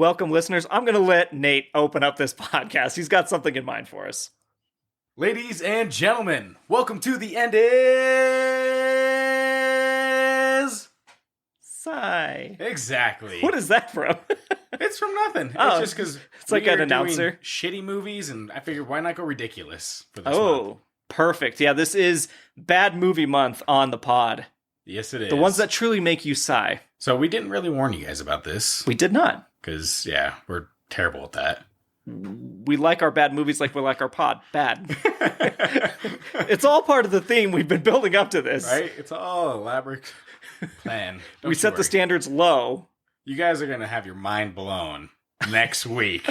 welcome listeners. I'm going to let Nate open up this podcast. He's got something in mind for us. Ladies and gentlemen, welcome to the end is... Sigh. Exactly. What is that from? It's from nothing. Oh, it's just because it's like an announcer. Shitty movies, and I figured why not go ridiculous for this month? Perfect. Yeah, this is Bad Movie Month on the pod. Yes, it is. The ones that truly make you sigh. So we didn't really warn you guys about this. We did not. Because, yeah, we're terrible at that. We like our bad movies like we like our pod. Bad. It's all part of the theme we've been building up to this. Right? It's all elaborate plan. We set the standards low. You guys are going to have your mind blown next week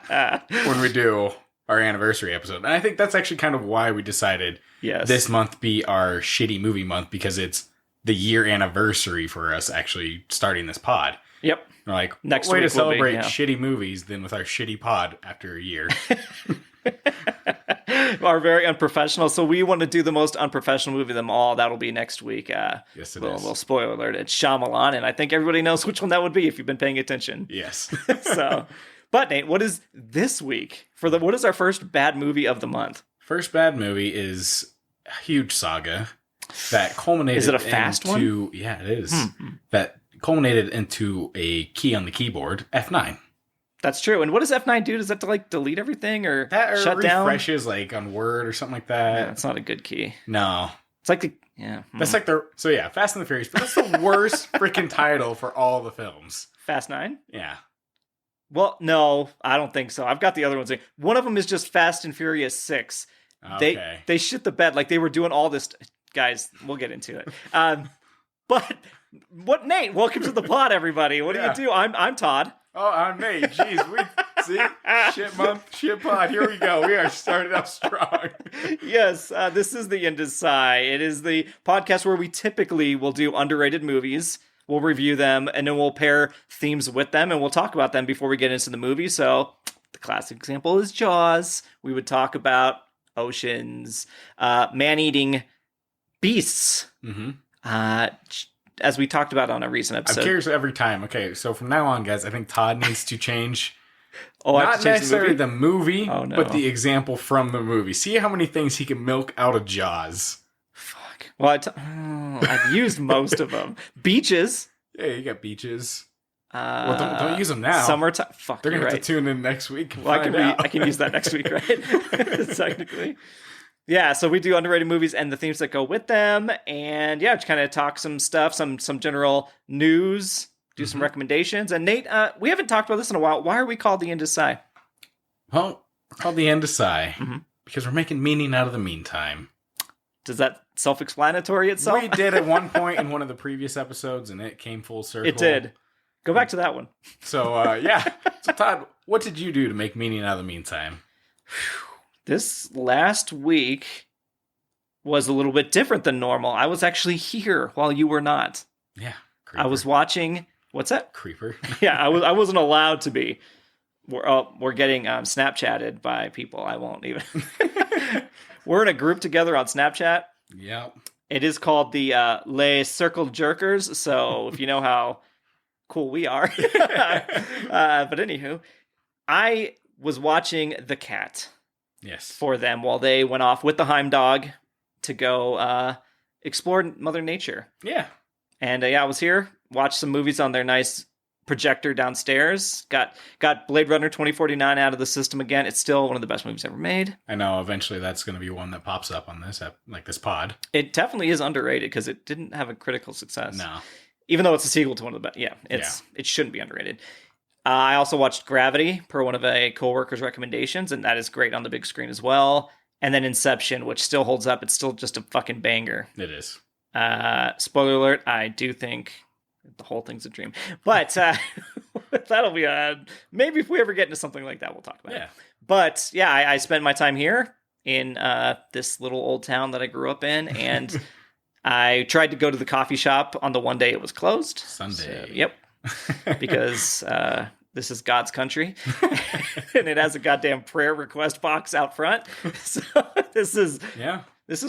when we do our anniversary episode. And I think that's actually kind of why we decided this month be our shitty movie month, because it's the year anniversary for us actually starting this pod. Yep. We're like, next way week to celebrate will be, shitty movies than with our shitty pod after a year. Are very unprofessional. So we want to do the most unprofessional movie of them all. That'll be next week. Yes, it is. Little spoiler alert. It's Shyamalan, and I think everybody knows which one that would be if you've been paying attention. Yes. But Nate, what is this week what is our first bad movie of the month? First bad movie is a huge saga that culminated. Is it a fast one? Yeah, it is. That culminated into a key on the keyboard, F9. That's true. And what does F9 do? Does that to delete everything or shut down? Refreshes on Word or something like that. Yeah, it's not a good key. No. It's like That's like Fast and the Furious. But that's the worst freaking title for all the films. Fast 9? Yeah. Well, no, I don't think so. I've got the other ones. One of them is just Fast and Furious 6. Okay. They shit the bed. Like they were doing all this. Guys, we'll get into it. But Nate, welcome to the pod, everybody. What do you do? I'm Todd. Oh, I'm Nate. Jeez, see? Shit month, shit pod. Here we go. We are started off strong. Yes, this is the EDTIJO. It is the podcast where we typically will do underrated movies. We'll review them, and then we'll pair themes with them, and we'll talk about them before we get into the movie. So the classic example is Jaws. We would talk about oceans, man-eating beasts. As we talked about on a recent episode. I'm curious every time. Okay, so from now on, guys, I think Todd needs to change not necessarily the movie, no. but the example from the movie. See how many things he can milk out of Jaws. Fuck. Well, I've used most of them. Beaches. Yeah, you got beaches. Well, don't use them now. Summertime. Fuck, they're going to have right. to tune in next week. Well, I can use that next week, right? Technically. Yeah, so we do underrated movies and the themes that go with them, and just kind of talk some stuff, some general news, do some recommendations. And Nate, we haven't talked about this in a while. Why are we called the EDTIJO? Well, we're called the EDTIJO because we're making meaning out of the meantime. Does that self-explanatory itself? We did at one point in one of the previous episodes, and it came full circle. It did. Go back to that one. So, So, Todd, what did you do to make meaning out of the meantime? This last week was a little bit different than normal. I was actually here while you were not. Yeah. Creeper. I was watching... What's that? Creeper. Yeah, I wasn't allowed to be. We're getting Snapchatted by people. I won't even... We're in a group together on Snapchat. Yep. It is called the Les Circle Jerkers, so if you know how cool we are. But anywho, I was watching The Cat. Yes. For them while they went off with the Heimdog to go explore Mother Nature. Yeah. And I was here, watched some movies on their nice projector downstairs. Got Blade Runner 2049 out of the system again. It's still one of the best movies ever made. I know eventually that's going to be one that pops up on this this pod. It definitely is underrated because it didn't have a critical success. No. Even though it's a sequel to one of the best. Yeah, it shouldn't be underrated. I also watched Gravity per one of a coworker's recommendations, and that is great on the big screen as well. And then Inception, which still holds up. It's still just a fucking banger. It is. Spoiler alert, I do think the whole thing's a dream. But that'll be maybe if we ever get into something like that, we'll talk about it. But I spent my time here in this little old town that I grew up in, and I tried to go to the coffee shop on the one day it was closed. Sunday. So, yep. Because this is God's country, and it has a goddamn prayer request box out front. So this is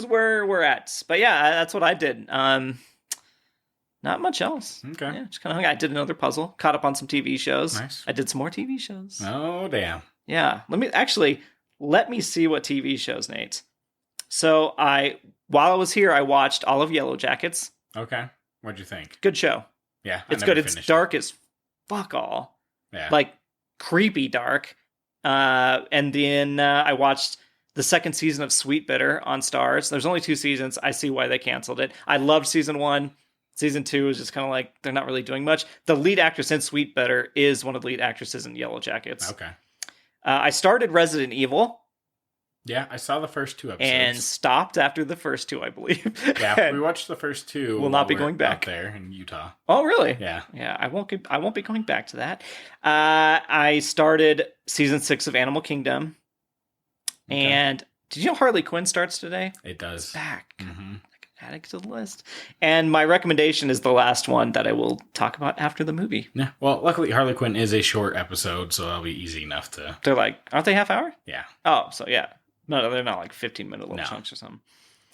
where we're at. But that's what I did. Not much else. Okay. Yeah, just kind of hung out. I did another puzzle. Caught up on some TV shows. Nice. I did some more TV shows. Oh, damn. Yeah. Let me see what TV shows, Nate. So while I was here, I watched all of Yellow Jackets. Okay. What'd you think? Good show. Yeah. It's good. It's dark as fuck all. Yeah. Like creepy dark. And then I watched the second season of Sweet Bitter on Starz. There's only 2 seasons. I see why they canceled it. I loved season 1. Season 2 is just kind of like, they're not really doing much. The lead actress in Sweet Bitter is one of the lead actresses in Yellow Jackets. Okay. I started Resident Evil. Yeah, I saw the first 2 episodes. And stopped after the first 2, I believe. Yeah, we watched the first 2. We'll not be going back. Out there in Utah. Oh, really? Yeah. Yeah, I won't be going back to that. I started season 6 of Animal Kingdom. Okay. And did you know Harley Quinn starts today? It does. Back. Mm-hmm. Add it to the list. And my recommendation is the last one that I will talk about after the movie. Yeah. Well, luckily Harley Quinn is a short episode, so it'll be easy enough to... They're like, aren't they half hour? Yeah. Oh, so yeah. No, they're not like 15-minute little chunks or something.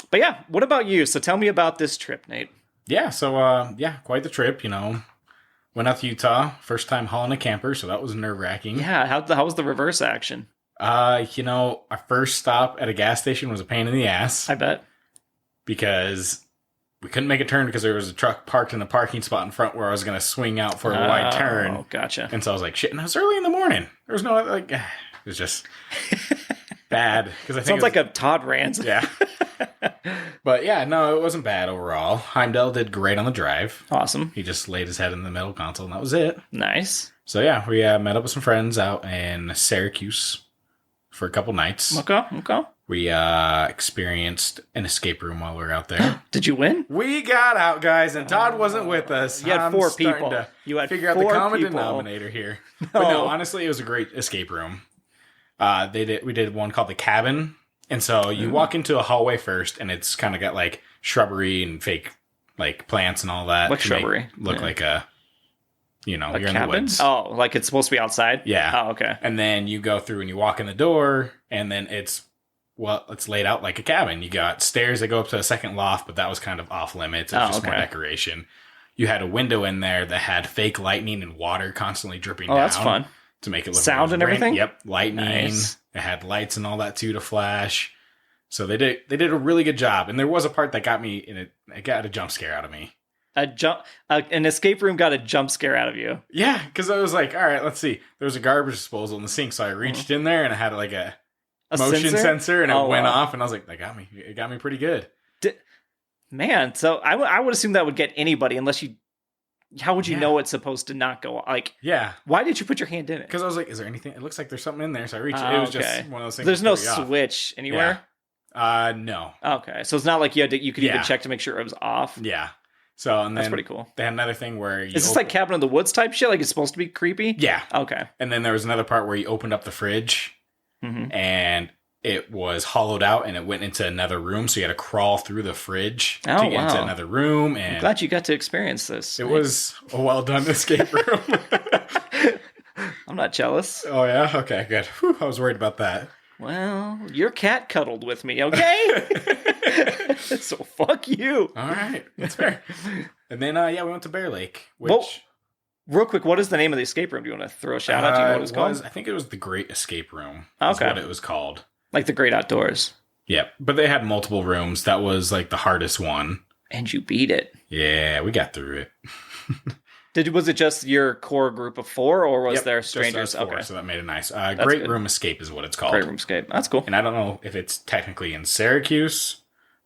But yeah, what about you? So tell me about this trip, Nate. Yeah, so quite the trip, Went out to Utah, first time hauling a camper, so that was nerve-wracking. Yeah, how was the reverse action? Our first stop at a gas station was a pain in the ass. I bet. Because we couldn't make a turn because there was a truck parked in the parking spot in front where I was going to swing out for a wide turn. Oh, gotcha. And so I was like, shit, and it was early in the morning. There was no, it was just bad. Sounds like a Todd rant. Yeah. But yeah, no, it wasn't bad overall. Heimdall did great on the drive. Awesome. He just laid his head in the middle console and that was it. Nice. So yeah, we met up with some friends out in Syracuse for a couple nights. Okay. We experienced an escape room while we were out there. Did you win? We got out, guys, and Todd wasn't with us. You had 4 people. You had figure out the common denominator here. No. But no, honestly, it was a great escape room. We did one called the Cabin, and so you walk into a hallway first, and it's kind of got like shrubbery and fake like plants and all that. What shrubbery? Look like a you're cabin? In the woods. Oh, like it's supposed to be outside? Yeah. Oh, okay. And then you go through and you walk in the door, and then it's laid out like a cabin. You got stairs that go up to a second loft, but that was kind of off limits. It was just more decoration. You had a window in there that had fake lightning and water constantly dripping down. Oh, that's fun. To make it look sound and everything? Yep. Lightning. Nice. It had lights and all that too to flash. So they did a really good job. And there was a part that got me it got a jump scare out of me. An escape room got a jump scare out of you. Yeah, because I was like, all right, let's see. There was a garbage disposal in the sink, so I reached in there and I had like a motion sensor and it went off, and I was like, that got me. It got me pretty good. Man, so I would assume that would get anybody unless you. How would you know it's supposed to not go? Like, yeah. Why did you put your hand in it? Because I was like, is there anything? It looks like there's something in there, so I reached. It was just one of those things. There's no switch anywhere. Yeah. No. Okay, so it's not like you could even check to make sure it was off. Yeah. So and then that's pretty cool. They had another thing where is this like Cabin in the Woods type shit? Like it's supposed to be creepy? Yeah. Okay. And then there was another part where you opened up the fridge, and it was hollowed out, and it went into another room. So you had to crawl through the fridge to get into another room. And I'm glad you got to experience this. It was a well done escape room. I'm not jealous. Oh yeah. Okay. Good. Whew, I was worried about that. Well, your cat cuddled with me, okay? So fuck you. All right, that's fair. And then, we went to Bear Lake, which... real quick, what is the name of the escape room? Do you want to throw a shout out? Do you know what it's called? I think it was the Great Escape Room. Okay. That's what it was called. Like the Great Outdoors. Yep, but they had multiple rooms. That was like the hardest one. And you beat it. Yeah, we got through it. Was it just your core group of 4, or was there strangers? Just 4, okay, so that made it nice. Great Room Escape is what it's called. Great Room Escape. That's cool. And I don't know if it's technically in Syracuse,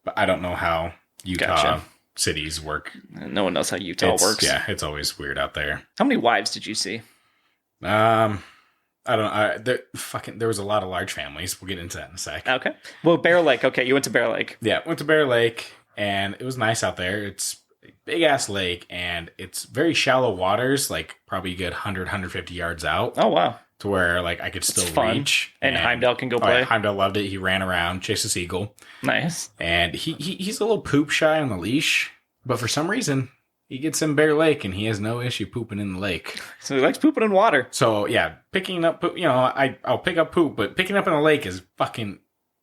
but I don't know how Utah cities work. No one knows how Utah works. Yeah, it's always weird out there. How many wives did you see? I don't know. There was a lot of large families. We'll get into that in a sec. Okay. Well, Bear Lake. Okay, you went to Bear Lake. Yeah, went to Bear Lake, and it was nice out there. It's a big-ass lake, and it's very shallow waters, like probably a good 100, 150 yards out. Oh, wow. To where like I could still reach. And Heimdall can go play. Yeah, Heimdall loved it. He ran around, chased a seagull. Nice. And he's a little poop shy on the leash, but for some reason he gets in Bear Lake and he has no issue pooping in the lake. So he likes pooping in water. So yeah, picking up poop, I'll pick up poop, but picking up in a lake is fucking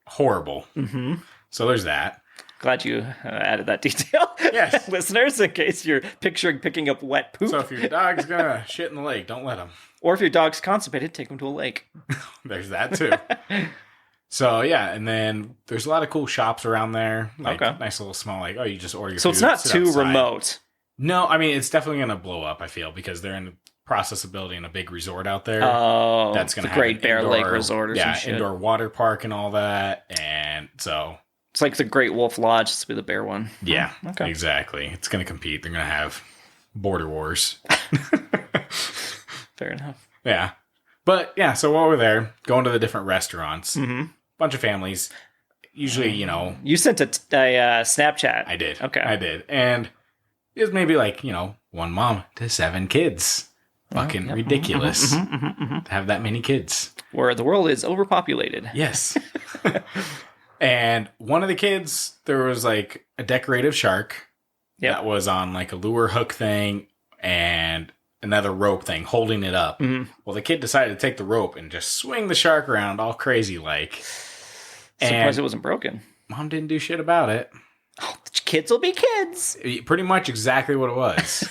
horrible. Mm-hmm. So there's that. Glad you added that detail. Yes. Listeners, in case you're picking up wet poop. So if your dog's gonna shit in the lake, don't let him. Or if your dog's constipated, take him to a lake. There's that too. So yeah, and then there's a lot of cool shops around there. Like nice little small, like, you just order your food. So it's not too outside. Remote. No, I mean, it's definitely going to blow up, I feel, because they're in the process of building a big resort out there. Oh, that's going to have Great Bear Lake Resort or some shit. Indoor water park and all that. And so... It's like the Great Wolf Lodge. This will be the bear one. Yeah, exactly. It's going to compete. They're going to have border wars. Fair enough. Yeah. But, yeah, so while we're there, going to the different restaurants, bunch of families, usually, You sent a Snapchat. I did. Okay. I did. And it was maybe like, one mom to 7 kids. Fucking ridiculous to have that many kids. Where the world is overpopulated. Yes. And one of the kids, there was like a decorative shark that was on like a lure hook thing and another rope thing holding it up. Well, the kid decided to take the rope and just swing the shark around all crazy like. Surprised it wasn't broken. Mom didn't do shit about it. Oh, kids will be kids. Pretty much exactly what it was.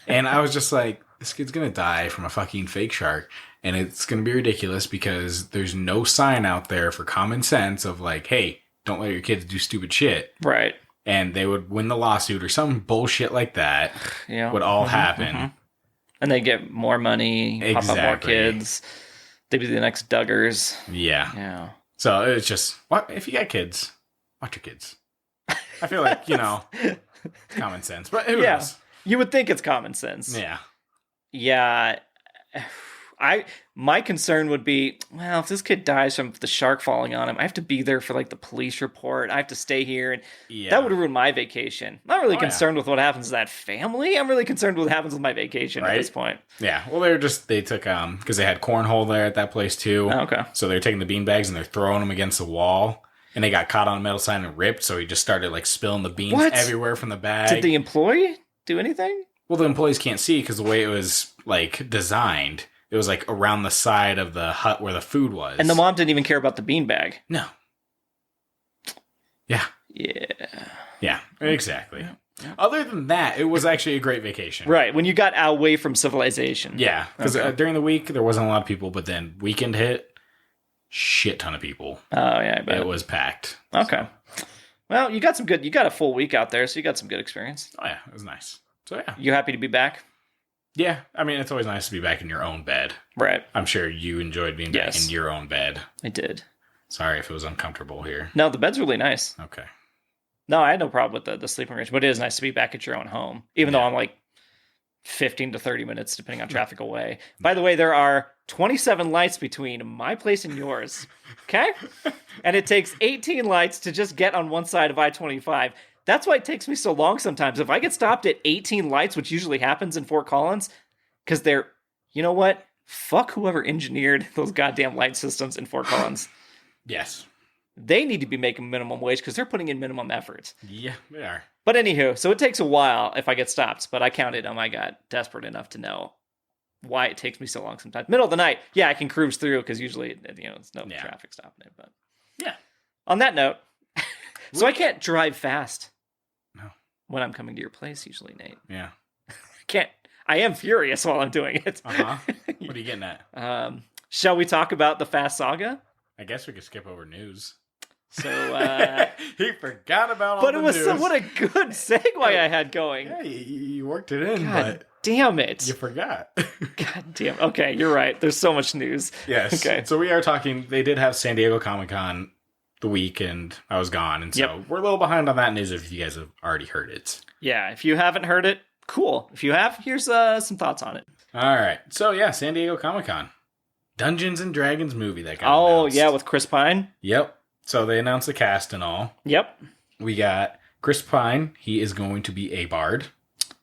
And I was just like, this kid's going to die from a fucking fake shark. And it's going to be ridiculous because there's no sign out there for common sense of like, hey, don't let your kids do stupid shit. Right. And they would win the lawsuit or some bullshit like that would all happen. And they get more money, pop up more kids. They'd be the next Duggars. Yeah. So it's just, if you got kids, watch your kids. I feel like, common sense. But who knows? You would think it's common sense. Yeah. Yeah. My concern would be, well, if this kid dies from the shark falling on him, I have to be there for like the police report. I have to stay here, and that would ruin my vacation. I'm not really concerned with what happens to that family. I'm really concerned with what happens with my vacation at this point. Yeah. Well, they took because they had cornhole there at that place too. Oh, okay. So they're taking the beanbags and they're throwing them against the wall. And they got caught on a metal sign and ripped, so he just started like spilling the beans everywhere from the bag. Did the employee do anything? Well, the employees can't see because the way it was like designed, it was like around the side of the hut where the food was. And the mom didn't even care about the beanbag. No. Yeah. Yeah, exactly. Yeah. Other than that, it was actually a great vacation. Right, when you got away from civilization. Yeah, because during the week, there wasn't a lot of people, but then weekend hit, shit ton of people. Oh, yeah, I bet. It was packed. Okay. Well, you got a full week out there, so you got some good experience. Oh, yeah, it was nice. So, yeah. You happy to be back? Yeah, I mean, it's always nice to be back in your own bed. Right. I'm sure you enjoyed being back in your own bed. I did. Sorry if it was uncomfortable here. No, the bed's really nice. Okay. No, I had no problem with the sleeping arrangement, but it is nice to be back at your own home, even though I'm like 15 to 30 minutes, depending on traffic away. By the way, there are 27 lights between my place and yours, okay? And it takes 18 lights to just get on one side of I-25. That's why it takes me so long sometimes. If I get stopped at 18 lights, which usually happens in Fort Collins, because they're, you know what? Fuck whoever engineered those goddamn light systems in Fort Collins. Yes. They need to be making minimum wage because they're putting in minimum effort. Yeah, they are. But anywho, so it takes a while if I get stopped, but I counted them. I got desperate enough to know why it takes me so long sometimes. Middle of the night, I can cruise through because usually, it's no traffic stopping it. But on that note, so I can't drive fast. No. When I'm coming to your place, usually, Nate. Yeah. I am furious while I'm doing it. Uh-huh. What are you getting at? Shall we talk about the Fast Saga? I guess we could skip over news. So, he forgot about all the news. But what a good segue I had going. Yeah, you worked it in, God damn it. You forgot. God damn. Okay, you're right. There's so much news. Yes. Okay. So we are talking, they did have San Diego Comic-Con the week, and I was gone, and so we're a little behind on that news if you guys have already heard it. Yeah, if you haven't heard it, cool. If you have, here's some thoughts on it. All right. So, San Diego Comic-Con. Dungeons and Dragons movie that got announced. Yeah, with Chris Pine. Yep. So they announced the cast and all. Yep. We got Chris Pine. He is going to be a bard.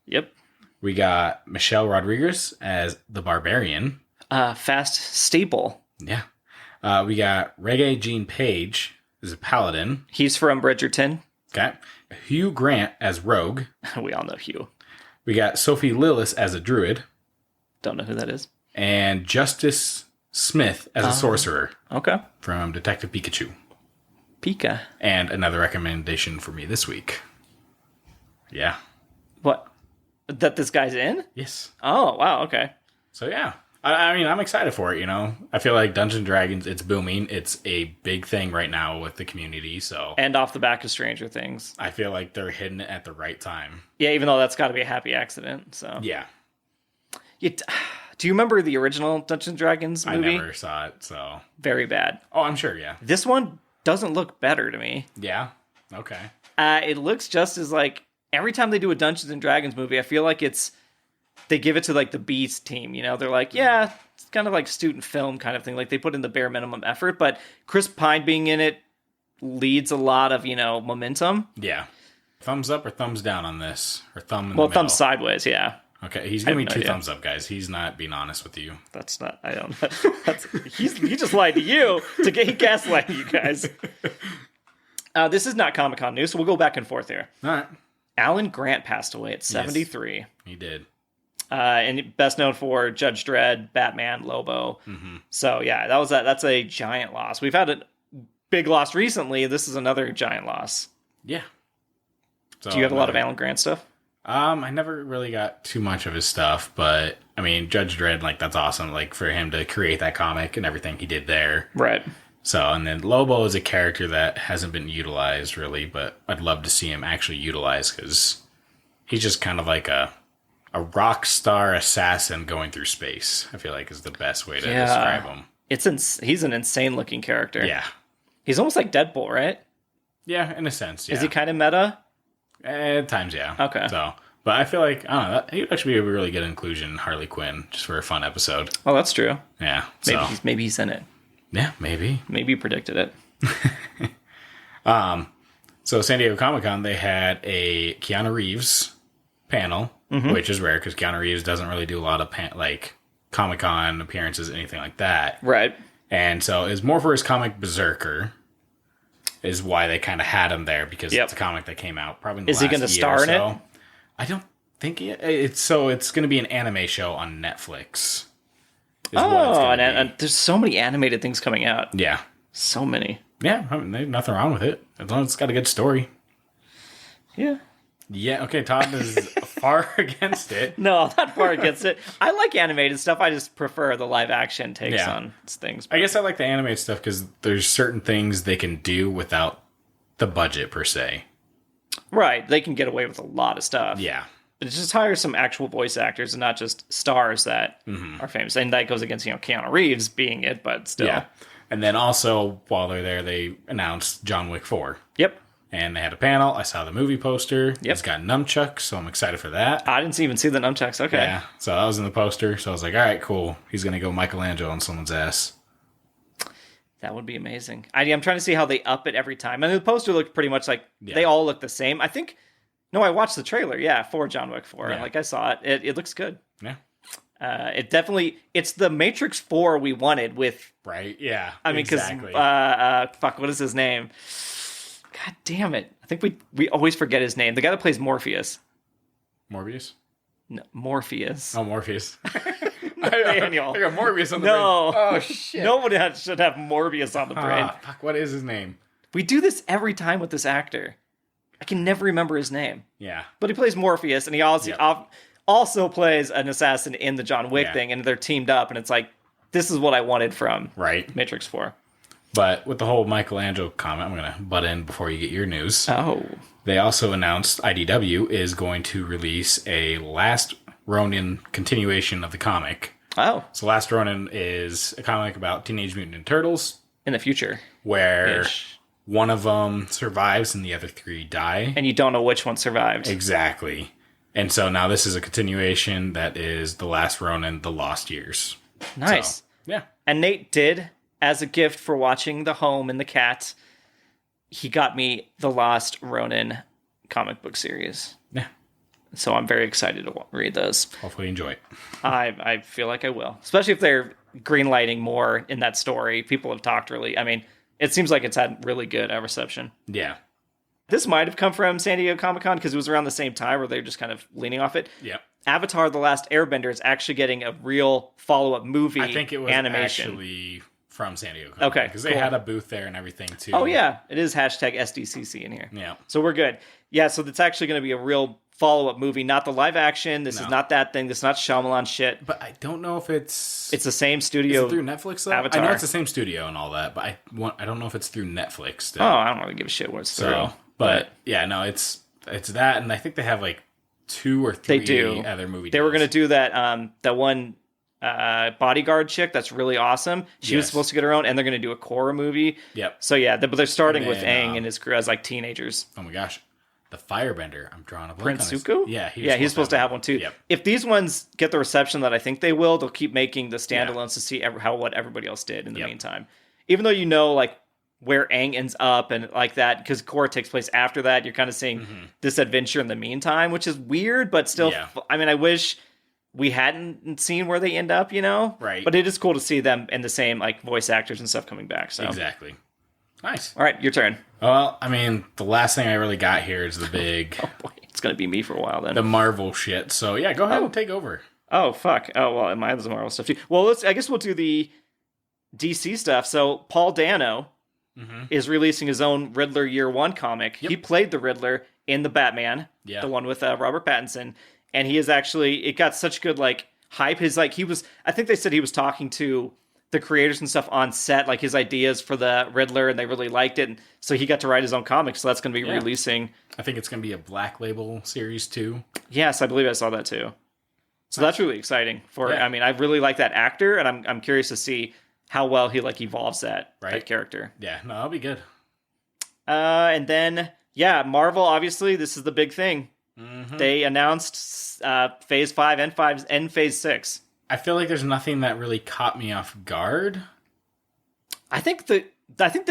Yep. We got Michelle Rodriguez as the Barbarian. Fast staple. Yeah. We got Reggae Gene Page as a Paladin. He's from Bridgerton. Okay. Hugh Grant as Rogue. We all know Hugh. We got Sophie Lillis as a Druid. Don't know who that is. And Justice Smith as a Sorcerer. Okay. From Detective Pikachu. Pika. And another recommendation for me this week. Yeah. What? That this guy's in? Yes. Oh, wow, okay. So, yeah. I mean, I'm excited for it, you know? I feel like Dungeons & Dragons, it's booming. It's a big thing right now with the community, so... And off the back of Stranger Things. I feel like they're hitting it at the right time. Yeah, even though that's got to be a happy accident, so... Yeah. Do you remember the original Dungeons & Dragons movie? I never saw it, so... Very bad. Oh, I'm sure, yeah. This one doesn't look better to me. Yeah? Okay. It looks just as, like... Every time they do a Dungeons & Dragons movie, I feel like it's... They give it to, like, the Beast team, you know? They're like, yeah, it's kind of like student film kind of thing. Like, they put in the bare minimum effort, but Chris Pine being in it leads a lot of, you know, momentum. Yeah. Thumbs up or thumbs down on this? Or thumb in the middle? Well, thumbs sideways, yeah. Okay, he's giving me two thumbs up, guys. He's not being honest with you. That's not, I don't know. He just lied to you. He gaslighted you guys. This is not Comic-Con news, so we'll go back and forth here. All right. Alan Grant passed away at 73. Yes, he did. And best known for Judge Dredd, Batman, Lobo. Mm-hmm. So yeah, that's a giant loss. We've had a big loss recently. This is another giant loss. Yeah. So, do you have a lot of Alan Grant stuff? I never really got too much of his stuff, but I mean, Judge Dredd, like, that's awesome. Like, for him to create that comic and everything he did there. Right. So, and then Lobo is a character that hasn't been utilized really, but I'd love to see him actually utilized because he's just kind of like a rock star assassin going through space. I feel like is the best way to describe him. He's an insane looking character. Yeah. He's almost like Deadpool, right? Yeah, in a sense, yeah. Is he kind of meta? At times, yeah. Okay. So, but I feel like, I don't know, he would actually be a really good inclusion in Harley Quinn, just for a fun episode. Oh, that's true. Yeah. Maybe he's in it. Yeah, maybe. Maybe you predicted it. So San Diego Comic-Con, they had a Keanu Reeves panel, which is rare because Keanu Reeves doesn't really do a lot of Comic-Con appearances, anything like that. Right. And so it's more for his comic Berserker, is why they kind of had him there, because it's a comic that came out probably in the last year. Is he going to star in it? I don't think it's going to be an anime show on Netflix. And there's so many animated things coming out. Yeah. So many. Yeah, I mean, there's nothing wrong with it, as long as it's got a good story. Yeah. Yeah, okay, Todd is far against it. No, I'm not far against it. I like animated stuff. I just prefer the live action takes on things. I guess I like the animated stuff because there's certain things they can do without the budget, per se. Right, they can get away with a lot of stuff. Yeah. But just hire some actual voice actors and not just stars that are famous. And that goes against, Keanu Reeves being it, but still. Yeah. And then also, while they're there, they announced John Wick 4. Yep. And they had a panel. I saw the movie poster. Yep. It's got nunchucks, so I'm excited for that. I didn't even see the nunchucks. Okay. Yeah. So that was in the poster. So I was like, all right, cool. He's going to go Michelangelo on someone's ass. That would be amazing. I'm trying to see how they up it every time. And the poster looked pretty much like they all look the same. I think... No, I watched the trailer, for John Wick 4. Yeah. Like, I saw it. It looks good. Yeah. It's the Matrix 4 we wanted with... Right, yeah. I mean, because, what is his name? God damn it. I think we always forget his name. The guy that plays Morpheus. Morbius? No, Morpheus. Oh, Morpheus. Daniel. I got Morbius on the brain. Oh, shit. Nobody should have Morbius on the brain. Fuck, what is his name? We do this every time with this actor. I can never remember his name. Yeah. But he plays Morpheus, and he also plays an assassin in the John Wick thing, and they're teamed up, and it's like, this is what I wanted from Matrix 4. But with the whole Michelangelo comment, I'm going to butt in before you get your news. Oh. They also announced IDW is going to release a Last Ronin continuation of the comic. Oh. So Last Ronin is a comic about Teenage Mutant Ninja Turtles. In the future. Where... one of them survives and the other three die. And you don't know which one survived. Exactly. And so now this is a continuation that is The Last Ronin, The Lost Years. Nice. So, yeah. And Nate did, as a gift for watching The Home and the Cat, he got me the Lost Ronin comic book series. Yeah. So I'm very excited to read those. Hopefully you enjoy it. I feel like I will. Especially if they're greenlighting more in that story. People have talked it seems like it's had really good reception. Yeah. This might have come from San Diego Comic-Con because it was around the same time where they're just kind of leaning off it. Yeah. Avatar: The Last Airbender is actually getting a real follow-up movie animation. I think it was actually from San Diego Comic-Con. Okay, because they had a booth there and everything too. Oh yeah, it is hashtag SDCC in here. Yeah. So we're good. Yeah, so it's actually going to be a real follow-up movie, not the live action. This is not that thing. This is not Shyamalan shit. But I don't know if it's the same studio. Is it through Netflix though? Avatar. I know it's the same studio and all that, but I don't know if it's through Netflix still. Oh, I don't really give a shit what it's through. But yeah, no, it's that, and I think they have like 2 or 3 other movie. They were going to do that that one bodyguard chick that's really awesome. She was supposed to get her own, and they're going to do a Korra movie. Yep. So yeah, but they're starting with Aang and his crew as like teenagers. Oh my gosh. The Firebender. I'm drawing a blank Prince on Zuko? Yeah, he's supposed to have one too. Yep. If these ones get the reception that I think they will, they'll keep making the standalones to see what everybody else did in the meantime. Even though like where Aang ends up and like that, because Korra takes place after that, you're kind of seeing this adventure in the meantime, which is weird, but still, I mean, I wish we hadn't seen where they end up, Right. But it is cool to see them and the same like voice actors and stuff coming back. So exactly. Nice. All right, your turn. Well, I mean, the last thing I really got here is the big... Oh, boy. It's going to be me for a while, then. The Marvel shit. So, yeah, go ahead and take over. Oh, fuck. Oh, well, mine was Marvel stuff, too. Well, I guess we'll do the DC stuff. So, Paul Dano is releasing his own Riddler Year One comic. Yep. He played the Riddler in the Batman, the one with Robert Pattinson. And he is actually... It got such good, like, hype. I think they said he was talking to the creators and stuff on set, like his ideas for the Riddler, and they really liked it, and so he got to write his own comic. So that's going to be releasing. I think it's going to be a Black Label series too. Yes, I believe I saw that too. So that's really exciting. I mean, I really like that actor, and I'm curious to see how well he like evolves that character. Yeah, no, that'll be good. And then Marvel. Obviously, this is the big thing. They announced Phase 5 and Phase 6. I feel like there's nothing that really caught me off guard. I think the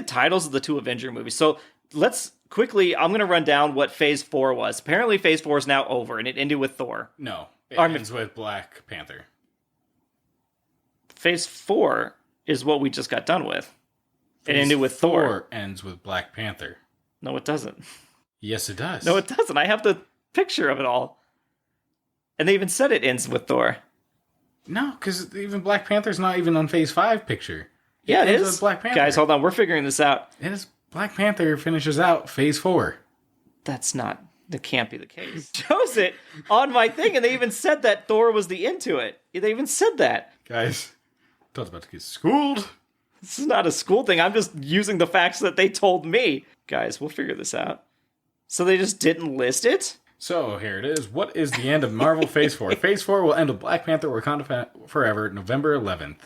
titles of the 2 Avenger movies. So let's quickly, I'm going to run down what Phase 4 was. Apparently Phase 4 is now over, and it ended with Thor. No, it ends with Black Panther. Phase 4 is what we just got done with. It ended with Thor. Ends with Black Panther. No, it doesn't. Yes, it does. No, it doesn't. I have the picture of it all. And they even said it ends with Thor. No, because even Black Panther's not even on Phase 5 picture. It is. Black Panther. Guys, hold on. We're figuring this out. It is. Black Panther finishes out Phase 4. That can't be the case. Shows it on my thing, and they even said that Thor was the end to it. They even said that. Guys, I was about to get schooled. This is not a school thing. I'm just using the facts that they told me. Guys, we'll figure this out. So they just didn't list it? So, here it is. What is the end of Marvel Phase 4? Phase 4 will end with Black Panther Wakanda Forever, November 11th.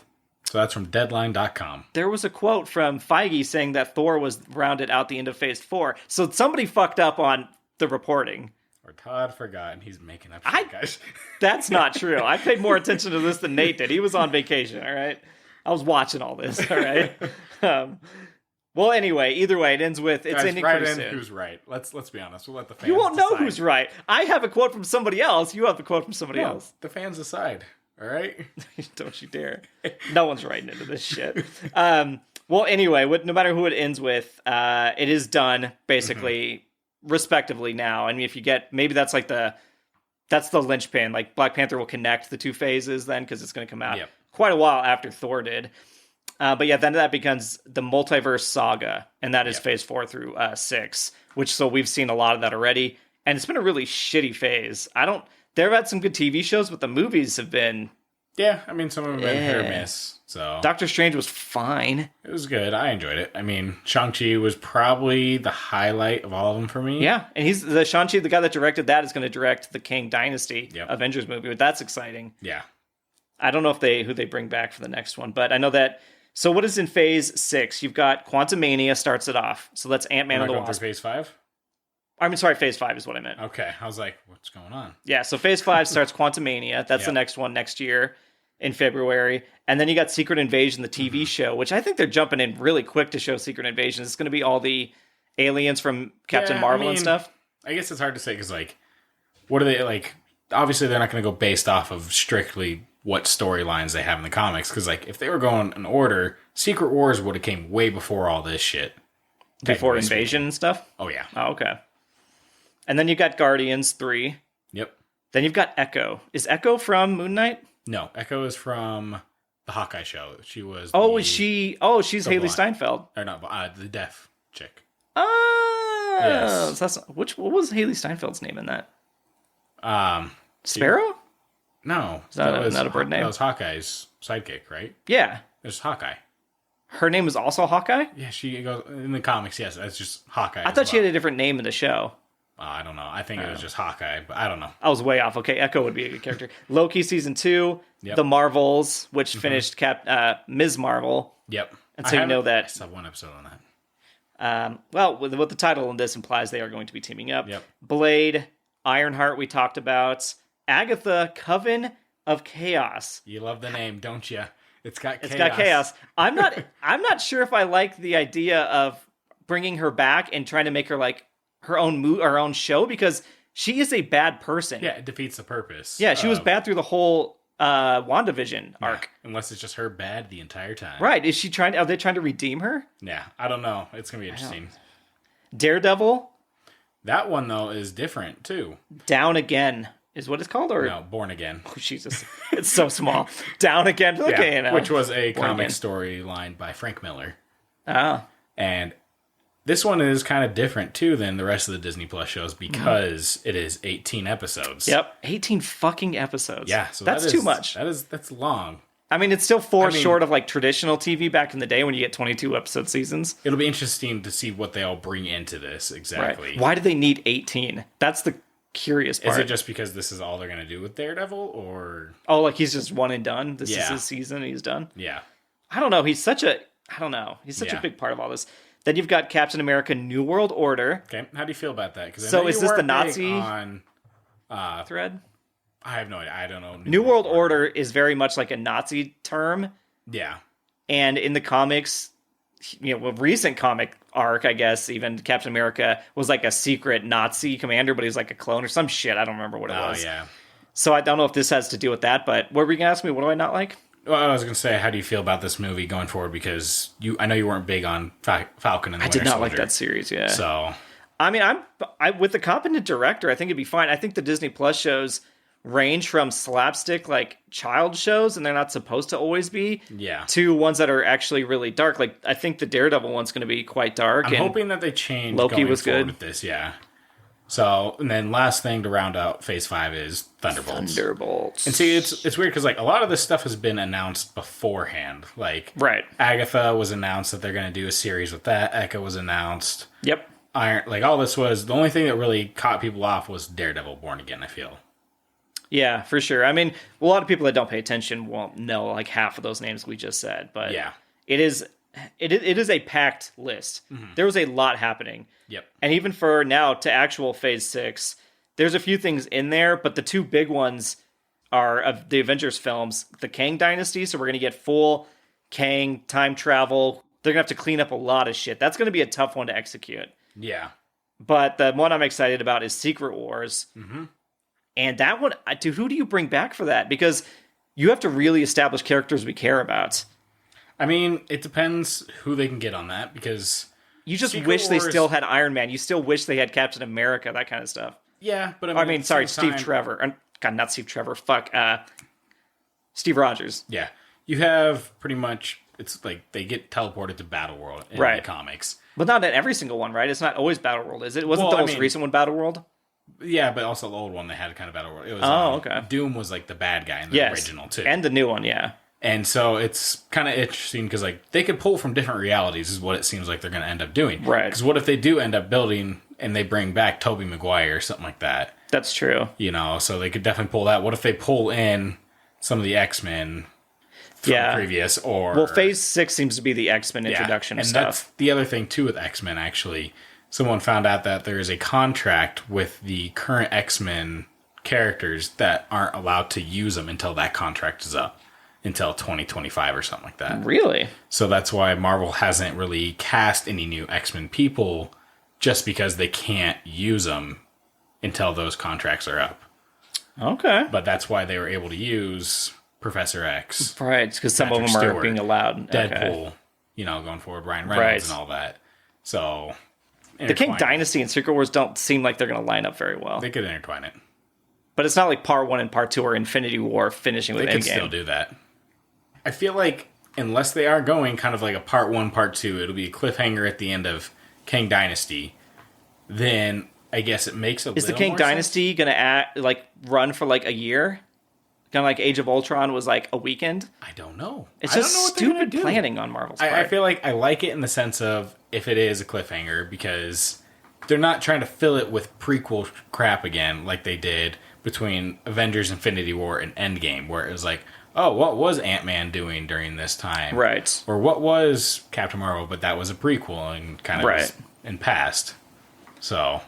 So that's from Deadline.com. There was a quote from Feige saying that Thor was rounded out the end of Phase 4. So somebody fucked up on the reporting. Or Todd forgot, and he's making up shit, guys. That's not true. I paid more attention to this than Nate did. He was on vacation, all right? I was watching all this, all right? Well, anyway, either way, it ends with it's ending pretty soon. Who's right? Let's be honest. We'll let the fans. You won't know decide. who's right. I have a quote from somebody else. You have a quote from somebody else. The fans decide. All right. Don't you dare. No one's writing into this shit. Well, anyway, no matter who it ends with, it is done basically, respectively now. I mean, if you get maybe that's the linchpin. Like Black Panther will connect the 2 phases then because it's going to come out quite a while after Thor did. But then that becomes the multiverse saga, and that is Phase 4 through 6, so we've seen a lot of that already, and it's been a really shitty phase. They've had some good TV shows, but the movies have been... Yeah, I mean, some of them have been hit or miss, so... Doctor Strange was fine. It was good. I enjoyed it. I mean, Shang-Chi was probably the highlight of all of them for me. Yeah, and he's the Shang-Chi, the guy that directed that, is going to direct the Kang Dynasty Avengers movie, but that's exciting. Yeah. I don't know who they bring back for the next one, but I know that... So what is in Phase 6? You've got Quantumania starts it off. So that's Ant-Man and the Wasp. Phase 5? I mean, sorry, Phase 5 is what I meant. Okay, I was like, what's going on? Yeah, so Phase 5 starts Quantumania. That's the next one next year in February. And then you got Secret Invasion, the TV show, which I think they're jumping in really quick to show Secret Invasion. It's going to be all the aliens from Captain Marvel and stuff. I guess it's hard to say because, what are they, obviously they're not going to go based off of strictly what storylines they have in the comics. Because, if they were going in order, Secret Wars would have came way before all this shit. Before Invasion and stuff? Oh, yeah. Oh, okay. And then you got Guardians 3. Yep. Then you've got Echo. Is Echo from Moon Knight? No, Echo is from the Hawkeye show. She was. Oh, is she? Oh, she's Haley Steinfeld. Or not, the deaf chick. Oh, yes. So that's what was Haley Steinfeld's name in that? Sparrow? No, is that not a bird name? That was Hawkeye's sidekick, right? Yeah, it's Hawkeye. Her name is also Hawkeye? Yeah, she goes in the comics. Yes, that's just Hawkeye. I thought she had a different name in the show. I don't know. I think it was just Hawkeye, but I don't know. I was way off. Okay, Echo would be a good character. Loki season 2, The Marvels, which finished Ms. Marvel. Yep. And so you know that. I saw one episode on that. Well, with what the title in this implies, they are going to be teaming up. Yep. Blade, Ironheart, we talked about. Agatha, Coven of Chaos. You love the name, don't you? It's got chaos. I'm not sure if I like the idea of bringing her back and trying to make her like her own show, because she is a bad person. Yeah, it defeats the purpose. Yeah, she was bad through the whole WandaVision arc. Unless it's just her bad the entire time. Right. Are they trying to redeem her? Yeah, I don't know. It's going to be interesting. Daredevil? That one, though, is different, too. Down Again is what it's called? Or no, Born Again. Oh, Jesus. It's so small. Down Again. Okay, yeah, which was a comic storyline by Frank Miller. Oh. And this one is kind of different, too, than the rest of the Disney Plus shows because it is 18 episodes. Yep. 18 fucking episodes. Yeah. So that's too much. That's long. I mean, it's still short of like traditional TV back in the day when you get 22 episode seasons. It'll be interesting to see what they all bring into this exactly. Right. Why do they need 18? That's the curious part. Is it just because this is all they're going to do with Daredevil, or like he's just one and done? This is his season and he's done? Yeah. I don't know. He's such a big part of all this. Then you've got Captain America New World Order. Okay. How do you feel about that? So is this the Nazi thread? I have no idea. I don't know. New World Order is very much like a Nazi term. Yeah. And in the comics, recent comic arc, I guess, even Captain America was like a secret Nazi commander, but he's like a clone or some shit. I don't remember what it was. Oh, yeah. So I don't know if this has to do with that, but what were you going to ask me? What do I not like? Well, I was going to say, how do you feel about this movie going forward? Because I know you weren't big on Falcon and the Winter Soldier. I did not like that series, yeah. So, I mean, I with the competent director, I think it'd be fine. I think the Disney Plus shows range from slapstick like child shows, and they're not supposed to always be, to ones that are actually really dark. Like I think the Daredevil one's going to be quite dark. I'm hoping that they change. Loki was good with this, yeah. So, and then last thing to round out Phase 5 is Thunderbolts. And see, it's weird because like a lot of this stuff has been announced beforehand. Like, Agatha was announced that they're going to do a series with that. Echo was announced. Yep. All this was the only thing that really caught people off was Daredevil Born Again, I feel. Yeah, for sure. I mean, a lot of people that don't pay attention won't know like half of those names we just said, but it is a packed list. Mm-hmm. There was a lot happening. Yep. And even for now to actual Phase 6, there's a few things in there, but the two big ones are of the Avengers films, the Kang Dynasty, so we're going to get full Kang time travel. They're going to have to clean up a lot of shit. That's going to be a tough one to execute. Yeah. But the one I'm excited about is Secret Wars. Mm-hmm. And that one, dude, who do you bring back for that? Because you have to really establish characters we care about. I mean, it depends who they can get on that, because you just wish they still had Iron Man. You still wish they had Captain America, that kind of stuff. Yeah, but Steve Trevor. God, not Steve Trevor. Fuck. Steve Rogers. Yeah. You have pretty much, it's like they get teleported to Battleworld in the comics. But not in every single one, right? It's not always Battleworld, is it? Wasn't the most recent one Battleworld? Yeah, but also the old one they had kind of Battleworld. It was, okay. Doom was like the bad guy in the original, too. And the new one, yeah. And so it's kind of interesting because like they could pull from different realities is what it seems like they're going to end up doing. Right. Because what if they do end up building and they bring back Tobey Maguire or something like that? That's true. So they could definitely pull that. What if they pull in some of the X-Men from the previous? Well, Phase 6 seems to be the X-Men introduction and stuff. That's the other thing too with X-Men, actually. Someone found out that there is a contract with the current X-Men characters that aren't allowed to use them until that contract is up. Until 2025 or something like that. Really? So that's why Marvel hasn't really cast any new X-Men people, just because they can't use them until those contracts are up. Okay. But that's why they were able to use Professor X. Right, because some of them are being allowed. Deadpool, going forward, Ryan Reynolds and all that. So, the King Dynasty and Secret Wars don't seem like they're going to line up very well. They could intertwine it. But it's not like Part 1 and Part 2 are Infinity War finishing with Endgame. They could still do that. I feel like unless they are going kind of like a part 1, part 2, it'll be a cliffhanger at the end of Kang Dynasty. Then I guess it makes a little more sense. Is the Kang Dynasty going to run for like a year? Kind of like Age of Ultron was like a weekend? I don't know. It's just stupid planning on Marvel's part. I feel like I like it in the sense of if it is a cliffhanger, because they're not trying to fill it with prequel crap again like they did between Avengers Infinity War and Endgame, where it was like, oh, what was Ant-Man doing during this time? Right. Or what was Captain Marvel, but that was a prequel and kind of was in past. So...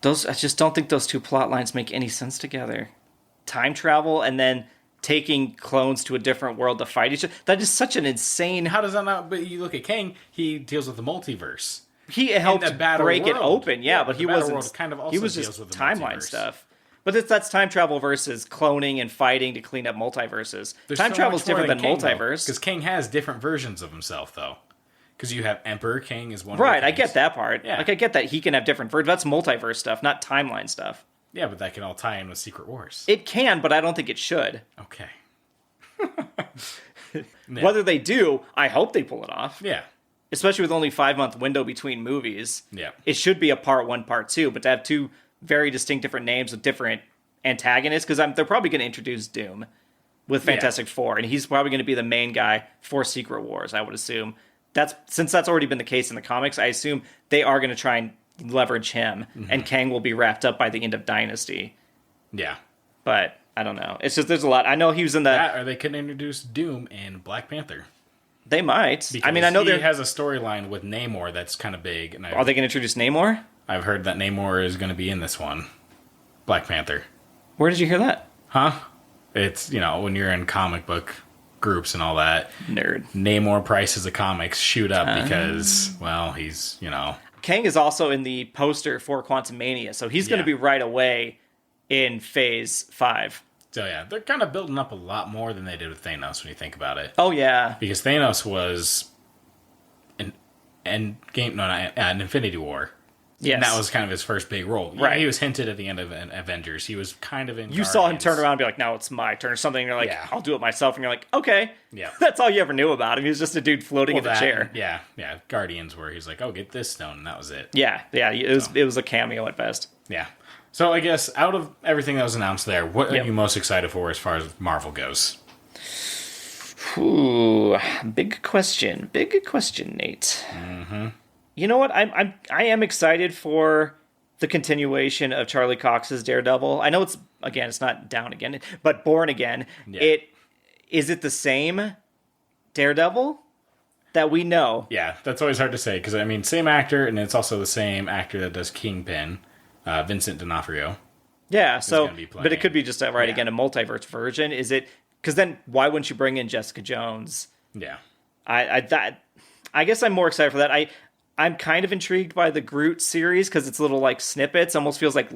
I just don't think those two plot lines make any sense together. Time travel and then taking clones to a different world to fight each other. That is such an insane... How does that not... But you look at Kang, he deals with the multiverse. He helped break it open, but he wasn't... Kind of also he was just timeline stuff. But that's time travel versus cloning and fighting to clean up multiverses. Time travel is different than multiverse. Because Kang has different versions of himself, though. Because you have Emperor Kang is one of Right, I get that part. Yeah. Like, I get that he can have different versions. That's multiverse stuff, not timeline stuff. Yeah, but that can all tie in with Secret Wars. It can, but I don't think it should. Okay. Whether they do, I hope they pull it off. Yeah. Especially with only 5-month window between movies. Yeah. It should be a part 1, part 2, but to have two very distinct different names with different antagonists, because they're probably going to introduce Doom with Fantastic Four, and he's probably going to be the main guy for Secret Wars, I would assume. Since that's already been the case in the comics, I assume they are going to try and leverage him, and Kang will be wrapped up by the end of Dynasty. Yeah. But I don't know. It's just there's a lot. I know he was in that, or they could introduce Doom in Black Panther. They might. Because I know he has a storyline with Namor that's kind of big. And are they going to introduce Namor? I've heard that Namor is going to be in this one, Black Panther. Where did you hear that? Huh? It's, when you're in comic book groups and all that. Nerd. Namor prices of comics shoot up because, he's, Kang is also in the poster for Quantumania, so he's going to be right away in Phase 5. So, yeah, they're kind of building up a lot more than they did with Thanos when you think about it. Oh, yeah. Because Thanos was an Infinity War. Yes. And that was kind of his first big role. Right. He was hinted at the end of Avengers. He was kind of in You saw him turn around and be like, now it's my turn or something. And you're like, I'll do it myself. And you're like, okay. Yeah. That's all you ever knew about him. He was just a dude floating in the chair. Yeah. Guardians, where he's like, oh, get this stone. And that was it. Yeah. It was a cameo at best. Yeah. So I guess out of everything that was announced there, what are you most excited for as far as Marvel goes? Ooh, big question, Nate. Mm-hmm. You know what? I am excited for the continuation of Charlie Cox's Daredevil. I know it's not Down Again, but Born Again. Yeah. Is it the same Daredevil that we know? Yeah, that's always hard to say because same actor, and it's also the same actor that does Kingpin, Vincent D'Onofrio. Yeah, but it could be just again a multiverse version. Is it? Because then why wouldn't you bring in Jessica Jones? Yeah, I guess I'm more excited for that. I'm kind of intrigued by the Groot series because it's little snippets. Almost feels like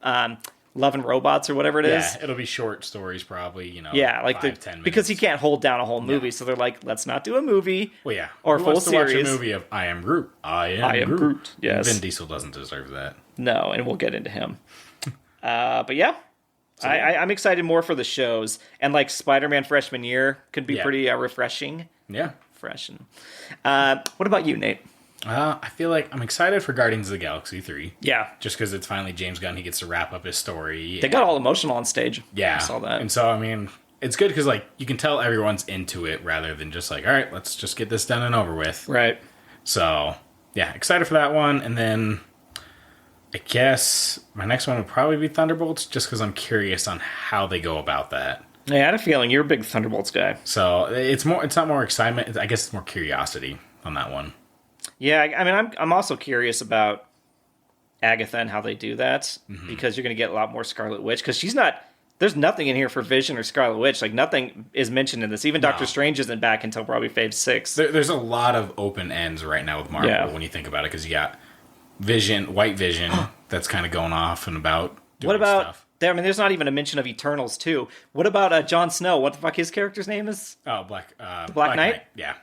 Love and Robots or whatever it is. Yeah, it'll be short stories probably. 10 minutes. Because he can't hold down a whole movie, so they're like, let's not do a movie. Well, yeah, or who full wants to series. Watch a movie of I am Groot. I am Groot. Yes, Vin Diesel doesn't deserve that. No, and we'll get into him. But yeah. I'm excited more for the shows. And Spider-Man freshman year could be pretty refreshing. Yeah. Fresh. What about you, Nate? I feel like I'm excited for Guardians of the Galaxy 3. Yeah. Just because it's finally James Gunn. He gets to wrap up his story. They got all emotional on stage. Yeah. I saw that. And so, it's good because, you can tell everyone's into it rather than just all right, let's just get this done and over with. Right. So, yeah, excited for that one. And then I guess my next one would probably be Thunderbolts just because I'm curious on how they go about that. Yeah, I had a feeling you're a big Thunderbolts guy. So it's not more excitement. I guess it's more curiosity on that one. Yeah, I'm also curious about Agatha and how they do that because you're going to get a lot more Scarlet Witch because she's not. There's nothing in here for Vision or Scarlet Witch. Nothing is mentioned in this. Even Doctor Strange isn't back until probably Phase 6. There's a lot of open ends right now with Marvel when you think about it because you got Vision, White Vision, that's kind of going off and about doing what about stuff. There's not even a mention of Eternals too. What about Jon Snow? What the fuck his character's name is? Oh, the Black Knight? Yeah.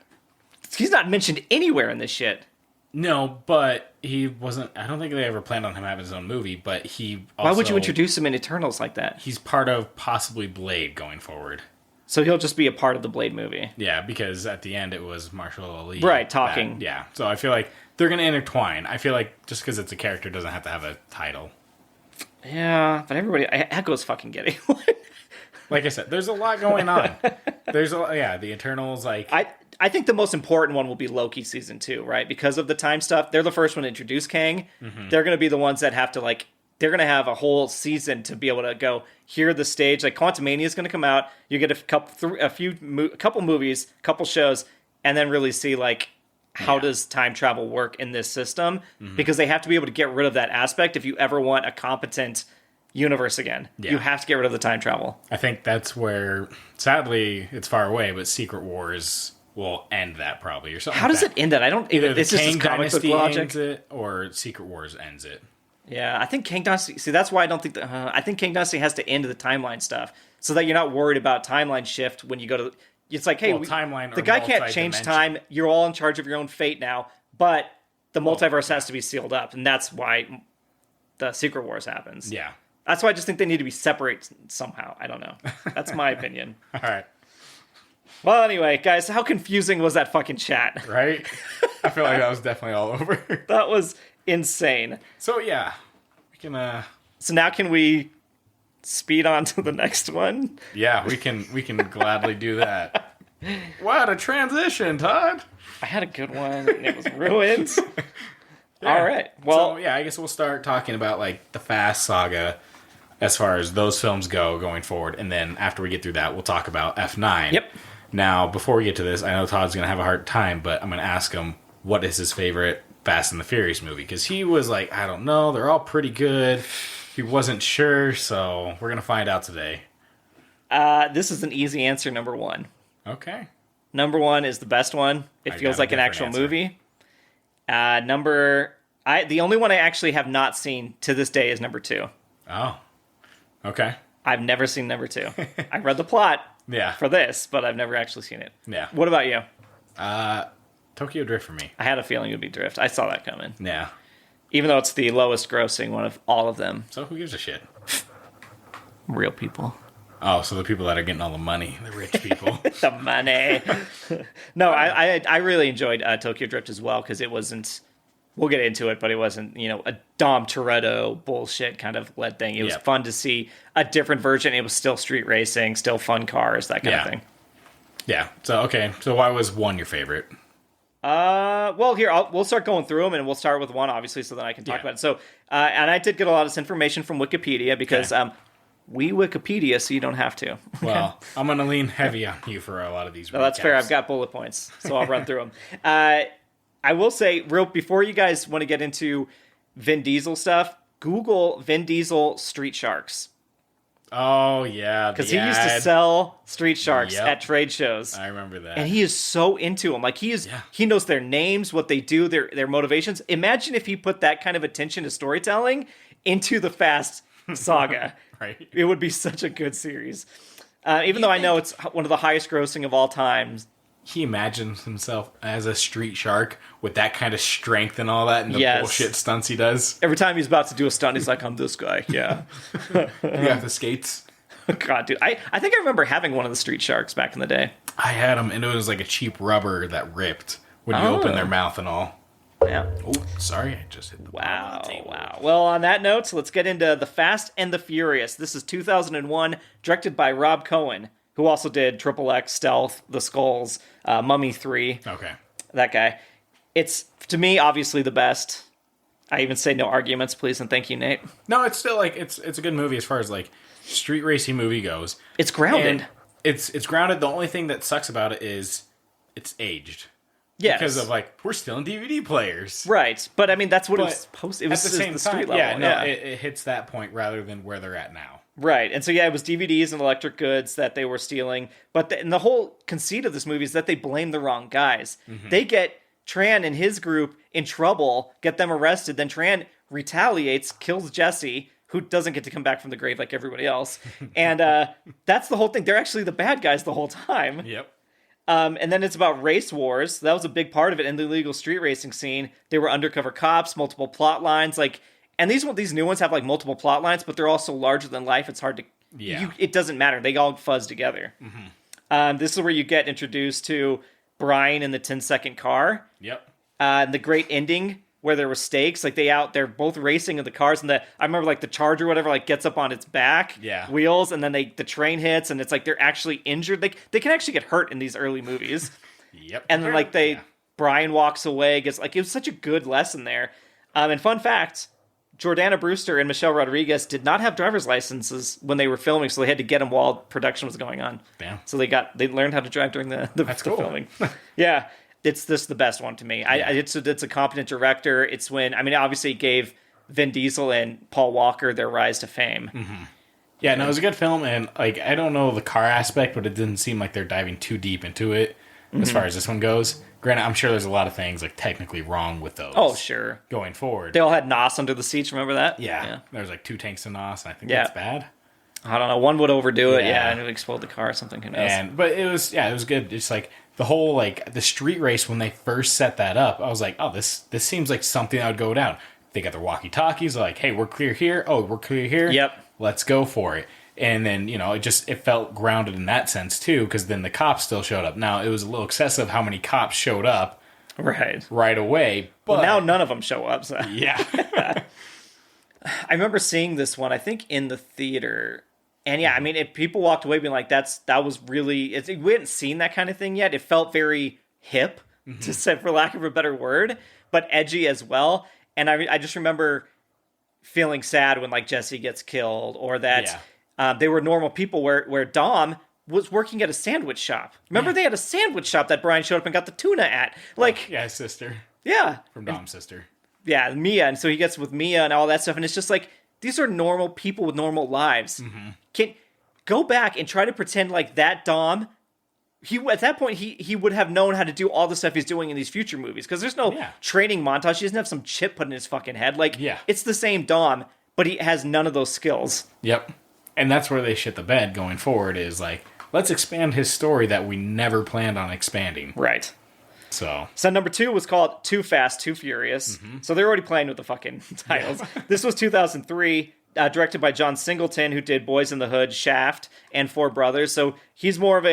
He's not mentioned anywhere in this shit. No, but he wasn't. I don't think they ever planned on him having his own movie, but he also. Why would you introduce him in Eternals like that? He's part of possibly Blade going forward. So he'll just be a part of the Blade movie. Yeah, because at the end it was Marshall Ali. Right, talking. Yeah, so I feel like they're going to intertwine. I feel like just because it's a character doesn't have to have a title. Yeah, but everybody... Echo's fucking getting one. Like I said, there's a lot going on. The Eternals, like... I think the most important one will be Loki season 2, right? Because of the time stuff. They're the first one to introduce Kang. Mm-hmm. They're going to be the ones that have to, like... They're going to have a whole season to be able to go hear the stage. Like, Quantumania is going to come out. You get a couple movies, couple shows, and then really see, like, how does time travel work in this system? Mm-hmm. Because they have to be able to get rid of that aspect if you ever want a competent universe again. Yeah. You have to get rid of the time travel. I think that's where, sadly, it's far away, but Secret Wars will end that probably, or something. How does it end that? I don't... Either the it's Kang just comic book Dynasty logic. ends it, or Secret Wars ends it. Yeah, I think Kang Dynasty... See, that's why I don't think... I think Kang Dynasty has to end the timeline stuff, so that you're not worried about timeline shift when you go to... It's like, hey, timeline the guy can't change time. You're all in charge of your own fate now, but the multiverse has to be sealed up, and that's why the Secret Wars happens. Yeah. That's why I just think they need to be separate somehow. I don't know. That's my opinion. All right. Well, anyway, guys, how confusing was that fucking chat? Right? I feel like that was definitely all over. That was insane. So, yeah. We can... So now can we speed on to the next one? Yeah, we can gladly do that. What a transition, Todd. I had a good one, and it was ruined. Yeah. All right. Well, so, yeah, I guess we'll start talking about, like, the Fast saga as far as those films go going forward. And then after we get through that, we'll talk about F9. Yep. Now, before we get to this, I know Todd's going to have a hard time, but I'm going to ask him what is his favorite Fast and the Furious movie. Because he was like, I don't know, they're all pretty good. He wasn't sure, so we're going to find out today. This is an easy answer, number one. Okay. Number one is the best one. It feels like an actual movie. The only one I actually have not seen to this day is number 2. Oh. Okay. I've never seen number 2. I read the plot for this, but I've never actually seen it. Yeah. What about you? Tokyo Drift for me. I had a feeling it would be Drift. I saw that coming. Yeah. Even though it's the lowest grossing one of all of them. So who gives a shit? Real people. Oh, so the people that are getting all the money, the rich people. The money. No, I really enjoyed Tokyo Drift as well, because it wasn't, we'll get into it, but it wasn't, a Dom Toretto bullshit kind of led thing. It was fun to see a different version. It was still street racing, still fun cars, that kind of thing. Yeah. So, okay. So why was 1 your favorite? Well, here, we'll start going through them, and we'll start with 1, obviously, so then I can talk about it. So, and I did get a lot of this information from Wikipedia, because we Wikipedia, so you don't have to. Well, I'm going to lean heavy on you for a lot of these. No, that's fair. I've got bullet points, so I'll run through them. I will say, before you guys want to get into Vin Diesel stuff, Google Vin Diesel Street Sharks. Oh, yeah. Because he used to sell Street Sharks at trade shows. I remember that. And he is so into them. Like, he knows their names, what they do, their motivations. Imagine if he put that kind of attention to storytelling into the Fast saga. Right. It would be such a good series. Even though I know it's one of the highest grossing of all time. He imagines himself as a street shark with that kind of strength and all that, and the bullshit stunts he does. Every time he's about to do a stunt, he's like, I'm this guy. Yeah. You have the skates. God, dude. I think I remember having one of the Street Sharks back in the day. I had them, and it was like a cheap rubber that ripped when you open their mouth and all. Yeah. Oh, sorry, I just hit the bottom of the table. Wow. Well, on that note, let's get into The Fast and the Furious. This is 2001, directed by Rob Cohen, who also did XXX, Stealth, The Skulls, Mummy 3. Okay. That guy. It's, to me, obviously the best. I even say no arguments, please, and thank you, Nate. No, it's still, like, it's a good movie as far as, like, street racing movie goes. It's grounded. And it's grounded. The only thing that sucks about it is it's aged. Yes. Because of, like, we're still in DVD players. Right. But, I mean, that's what it was supposed to be. It was at the same the time, street level. It hits that point rather than where they're at now. Right. And so, it was DVDs and electric goods that they were stealing. But and the whole conceit of this movie is that they blame the wrong guys. Mm-hmm. They get Tran and his group in trouble, get them arrested. Then Tran retaliates, kills Jesse, who doesn't get to come back from the grave like everybody else. And that's the whole thing. They're actually the bad guys the whole time. Yep. And then it's about race wars. That was a big part of it in the illegal street racing scene. They were undercover cops, multiple plot lines, and these new ones have like multiple plot lines, but they're also larger than life. It's hard to, it doesn't matter. They all fuzz together. Mm-hmm. This is where you get introduced to Brian in the 10-second car. Yep. The great ending where there were stakes, like they're both racing in the cars, and I remember like the Charger or whatever like gets up on its back wheels, and then the train hits, and it's like they're actually injured. They can actually get hurt in these early movies. Yep. And then Brian walks away, gets like, it was such a good lesson there. And fun fact, Jordana Brewster and Michelle Rodriguez did not have driver's licenses when they were filming, so they had to get them while production was going on. Damn. So they learned how to drive during the cool. filming. Yeah. It's the best one to me. Yeah. It's a competent director. It's when, I mean, obviously it gave Vin Diesel and Paul Walker their rise to fame. Mm-hmm. Yeah, no, it was a good film, and like I don't know the car aspect, but it didn't seem like they're diving too deep into it as far as this one goes. Granted, I'm sure there's a lot of things like technically wrong with those. Oh, sure. Going forward. They all had NOS under the seats, remember that? Yeah. There was like 2 tanks of NOS, and I think that's bad. I don't know. One would overdo it, and it would explode the car or something. Who knows? But it was good. It's like the whole, like, the street race, when they first set that up, I was like, oh, this seems like something that would go down. They got their walkie-talkies, like, hey, we're clear here. Oh, we're clear here. Yep. Let's go for it. And then, it felt grounded in that sense, too, because then the cops still showed up. Now, it was a little excessive how many cops showed up right away. But well, now none of them show up. So. Yeah. I remember seeing this one, I think, in the theater. And yeah, I mean, people walked away being like, that was really... we hadn't seen that kind of thing yet. It felt very hip, to say, for lack of a better word, but edgy as well. And I just remember feeling sad when, like, Jesse gets killed, or that they were normal people, where Dom was working at a sandwich shop. Remember, they had a sandwich shop that Brian showed up and got the tuna at. Like, his sister. Yeah. From Dom's sister. Yeah, Mia. And so he gets with Mia and all that stuff. And it's just like, these are normal people with normal lives. Can go back and try to pretend like that Dom, at that point, he would have known how to do all the stuff he's doing in these future movies. Because there's no training montage. He doesn't have some chip put in his fucking head. Like, it's the same Dom, but he has none of those skills. Yep. And that's where they shit the bed going forward, is like, let's expand his story that we never planned on expanding. Right. So number 2 was called Too Fast, Too Furious. So they're already playing with the fucking titles. This was 2003, directed by John Singleton, who did Boys in the Hood, Shaft, and Four Brothers. So he's more of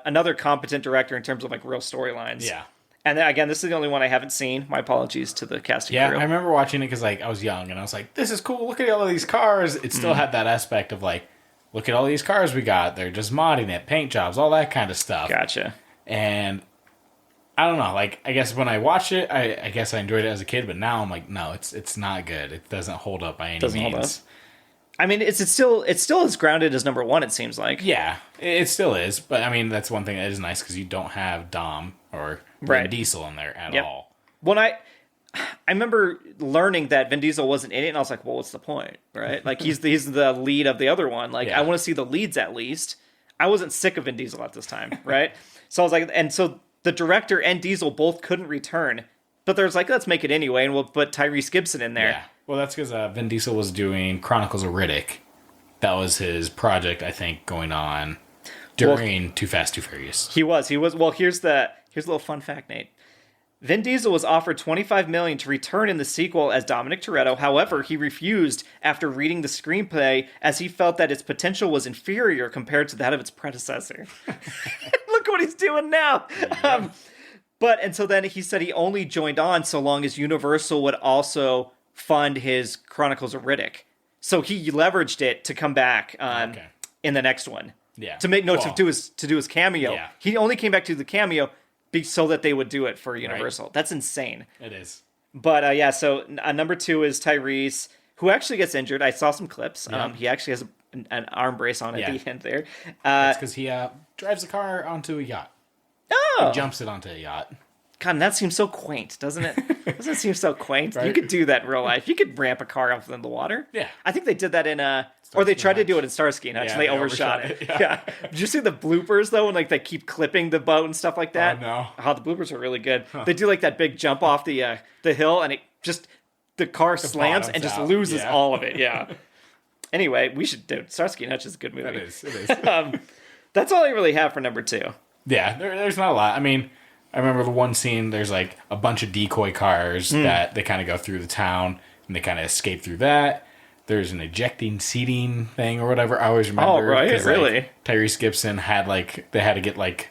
another competent director in terms of like real storylines. Yeah. And then, again, this is the only one I haven't seen. My apologies to the casting crew. I remember watching it because like I was young and I was like, this is cool. Look at all of these cars. It still had that aspect of like, look at all these cars we got. They're just modding it, paint jobs, all that kind of stuff. Gotcha. And I don't know, like, I guess when I watched it, I guess I enjoyed it as a kid, but now I'm like, no, it's not good. It doesn't hold up by any means. Hold up. I mean, it's still as grounded as number 1, it seems like. Yeah, it still is, but I mean, that's one thing that is nice, because you don't have Dom or Vin Diesel in there at all. When I remember learning that Vin Diesel wasn't in it, and I was like, well, what's the point, right? Like, he's the lead of the other one. Like, I want to see the leads at least. I wasn't sick of Vin Diesel at this time, right? So I was like, and so the director and Diesel both couldn't return, but there's like, let's make it anyway, and we'll put Tyrese Gibson in there. Yeah. Well, that's because Vin Diesel was doing Chronicles of Riddick. That was his project, I think, going on during Too Fast, Too Furious. He was. Well, here's a little fun fact, Nate. Vin Diesel was offered $25 million to return in the sequel as Dominic Toretto. However, he refused after reading the screenplay, as he felt that its potential was inferior compared to that of its predecessor. Look what he's doing now. Yeah. And so then he said he only joined on so long as Universal would also fund his Chronicles of Riddick. So he leveraged it to come back in the next one. Yeah. To do his cameo. Yeah. He only came back to the cameo so that they would do it for Universal. Right. That's insane. It is. But so number 2 is Tyrese, who actually gets injured. I saw some clips. Yeah. He actually has an arm brace on at the end there. That's because he drives the car onto a yacht. Oh. He jumps it onto a yacht. God, that seems so quaint, doesn't it? Doesn't it seem so quaint? Right? You could do that in real life. You could ramp a car up in the water. Yeah. I think they did that in or they tried to do it in Starsky and Hutch, and they overshot it. Yeah. Did you see the bloopers, though, when like they keep clipping the boat and stuff like that? Oh, no. Oh, the bloopers are really good. Huh. They do like that big jump off the hill, and the car slams and just loses all of it. Yeah. Anyway, we should do it. Starsky and Hutch is a good movie. It is. That's all I really have for number 2. Yeah, there's not a lot. I mean, I remember the one scene, there's like a bunch of decoy cars that they kind of go through the town, and they kind of escape through that. there's an ejecting seating thing or whatever. I always remember. Oh, right, really? Like, Tyrese Gibson had they had to get like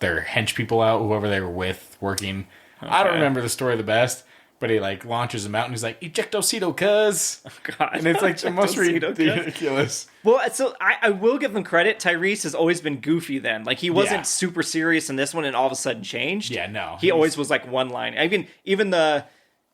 their hench people out, whoever they were with, working. Okay. I don't remember the story the best, but he like launches them out and he's like, "Ejectocito, cuz." Oh, God. And it's like the most ridiculous. Well, so I will give them credit. Tyrese has always been goofy then. Like, he wasn't super serious in this one and all of a sudden changed. Yeah, no. He always was like one line. I mean, even the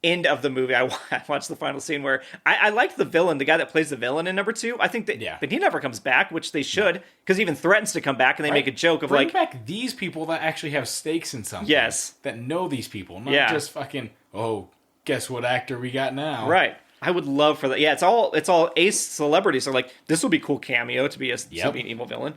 end of the movie, I watched the final scene where I like the villain, the guy that plays the villain in number 2. I think that, but he never comes back, which they should, because he even threatens to come back, and they make a joke of Bring back these people that actually have stakes in something. Yes. That know these people, not just fucking, oh, guess what actor we got now. Right. I would love for that. Yeah, it's all ace celebrities. They're like, this will be a cool cameo to be an evil villain.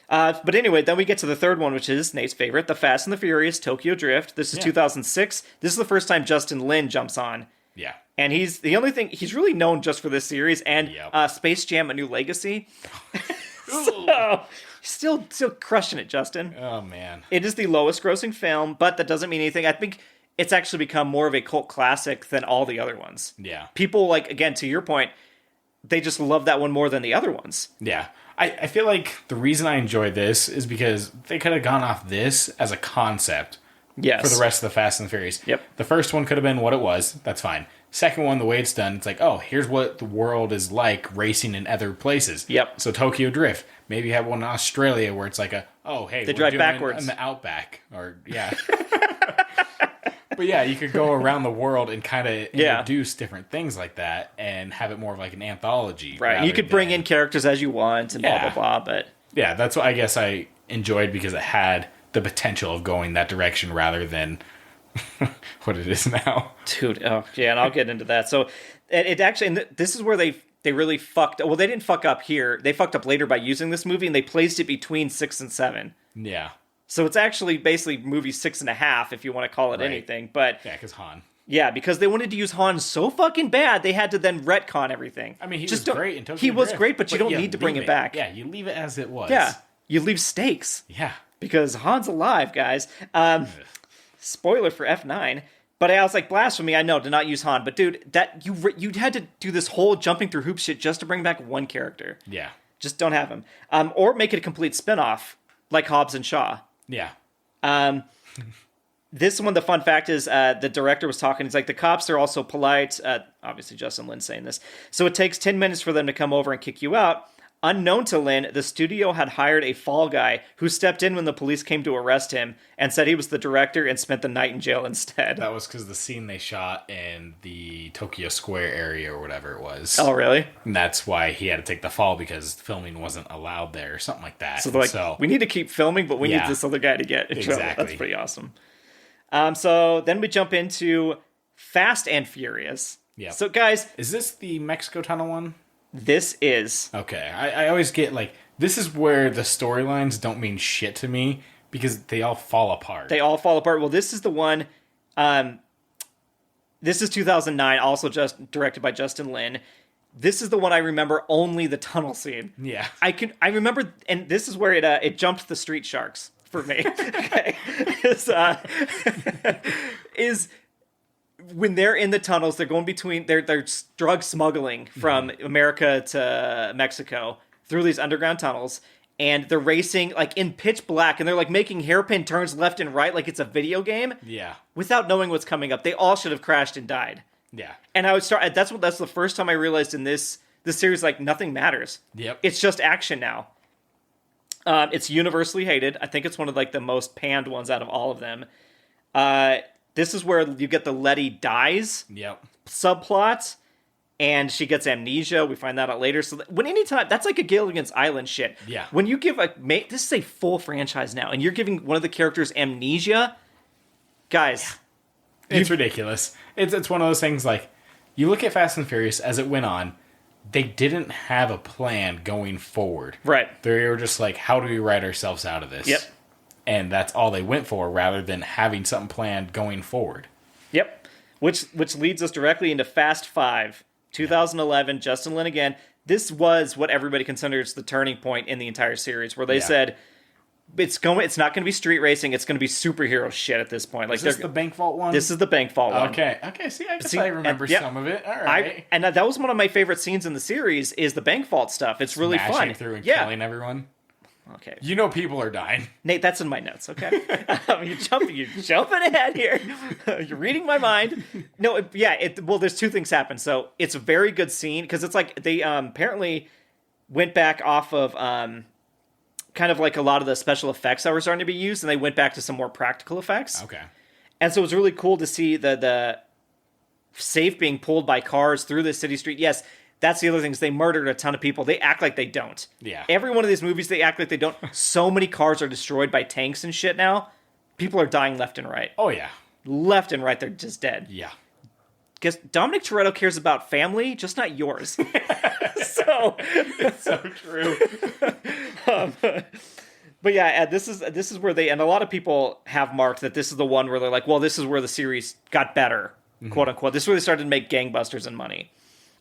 But anyway, then we get to the third one, which is Nate's favorite, The Fast and the Furious, Tokyo Drift. This is 2006. This is the first time Justin Lin jumps on. Yeah. And he's really known just for this series and Space Jam: A New Legacy. So, still crushing it, Justin. Oh, man. It is the lowest grossing film, but that doesn't mean anything. I think it's actually become more of a cult classic than all the other ones. Yeah. People, like, again, to your point, they just love that one more than the other ones. Yeah. I feel like the reason I enjoy this is because they could have gone off this as a concept for the rest of the Fast and the Furious. Yep. The first one could have been what it was. That's fine. Second one, the way it's done, it's like, oh, here's what the world is like racing in other places. Yep. So Tokyo Drift. Maybe you have one in Australia where it's like hey, they drive backwards in the outback. Or, yeah. But yeah, you could go around the world and kind of introduce different things like that and have it more of like an anthology. Right. You could bring in characters as you want and blah, blah, blah. But yeah, that's what I guess I enjoyed because it had the potential of going that direction rather than what it is now. Dude, oh, yeah, and I'll get into that. So it actually, and this is where they really fucked. Well, they didn't fuck up here. They fucked up later by using this movie and they placed it between 6 and 7. Yeah. So it's actually basically movie 6.5, if you want to call it anything. But yeah, because Han. Yeah, because they wanted to use Han so fucking bad, they had to then retcon everything. I mean, he was great in Tokyo Drift. He was great, but you don't need to bring it back. Yeah, you leave it as it was. Yeah, you leave stakes. Yeah. Because Han's alive, guys. Spoiler for F9. But I was like, blasphemy, I know, to not use Han. But dude, that you had to do this whole jumping through hoops shit just to bring back one character. Yeah. Just don't have him. Or make it a complete spinoff, like Hobbs and Shaw. Yeah. This one, the fun fact is, the director was talking. He's like, the cops are also polite. Obviously, Justin Lin saying this. So it takes 10 minutes for them to come over and kick you out. Unknown to Lin, the studio had hired a fall guy who stepped in when the police came to arrest him and said he was the director and spent the night in jail instead. That was because the scene they shot in the Tokyo Square area or whatever it was. Oh, really? And that's why he had to take the fall because filming wasn't allowed there or something like that. So they're like, we need to keep filming, but we need this other guy to get in trouble. That's pretty awesome. So then we jump into Fast and Furious. Yeah. So guys, is this the Mexico Tunnel one? This is. Okay. I always get like, this is where the storylines don't mean shit to me because they all fall apart. They all fall apart. Well, this is the one. This is 2009, also just directed by Justin Lin. This is the one I remember only the tunnel scene. Yeah. I remember, and this is where it jumped the Street Sharks for me. Okay. is when they're in the tunnels, they're going between, they're drug smuggling from America to Mexico through these underground tunnels, and they're racing like in pitch black, and they're like making hairpin turns left and right like it's a video game. Yeah. Without knowing what's coming up. They all should have crashed and died. Yeah. And I would start, that's the first time I realized in this series, like, nothing matters. Yep. It's just action now. It's universally hated. I think it's one of like the most panned ones out of all of them. This is where you get the Letty dies subplot, and she gets amnesia. We find that out later. So anytime, that's like a Gilligan's Island shit. Yeah. When you give this is a full franchise now, and you're giving one of the characters amnesia, guys. It's ridiculous. It's one of those things like, you look at Fast and Furious as it went on, they didn't have a plan going forward. Right. They were just like, how do we write ourselves out of this? Yep. And that's all they went for, rather than having something planned going forward. Yep. Which leads us directly into Fast 5, 2011, Justin Lin again. This was what everybody considers the turning point in the entire series, where they said, It's not going to be street racing. It's going to be superhero shit at this point. Like, is this the bank vault one? This is the bank vault one. Okay. See, I guess I remember some of it. All right. And that was one of my favorite scenes in the series is the bank vault stuff. It's really fun. Smashing through and killing everyone. Okay. You know people are dying. Nate, that's in my notes, okay? You're jumping ahead here. You're reading my mind. No, well, there's two things happen. So it's a very good scene because it's like they apparently went back off of kind of like a lot of the special effects that were starting to be used, and they went back to some more practical effects. Okay. And so it was really cool to see the safe being pulled by cars through the city street. Yes, that's the other thing is they murdered a ton of people. They act like they don't. Yeah. Every one of these movies, they act like they don't. So many cars are destroyed by tanks and shit now. People are dying left and right. Oh, yeah. Left and right, they're just dead. Yeah. Because Dominic Toretto cares about family, just not yours. So it's so true. But yeah, this is where and a lot of people have marked that this is the one where they're like, well, this is where the series got better, quote unquote. This is where they started to make gangbusters and money.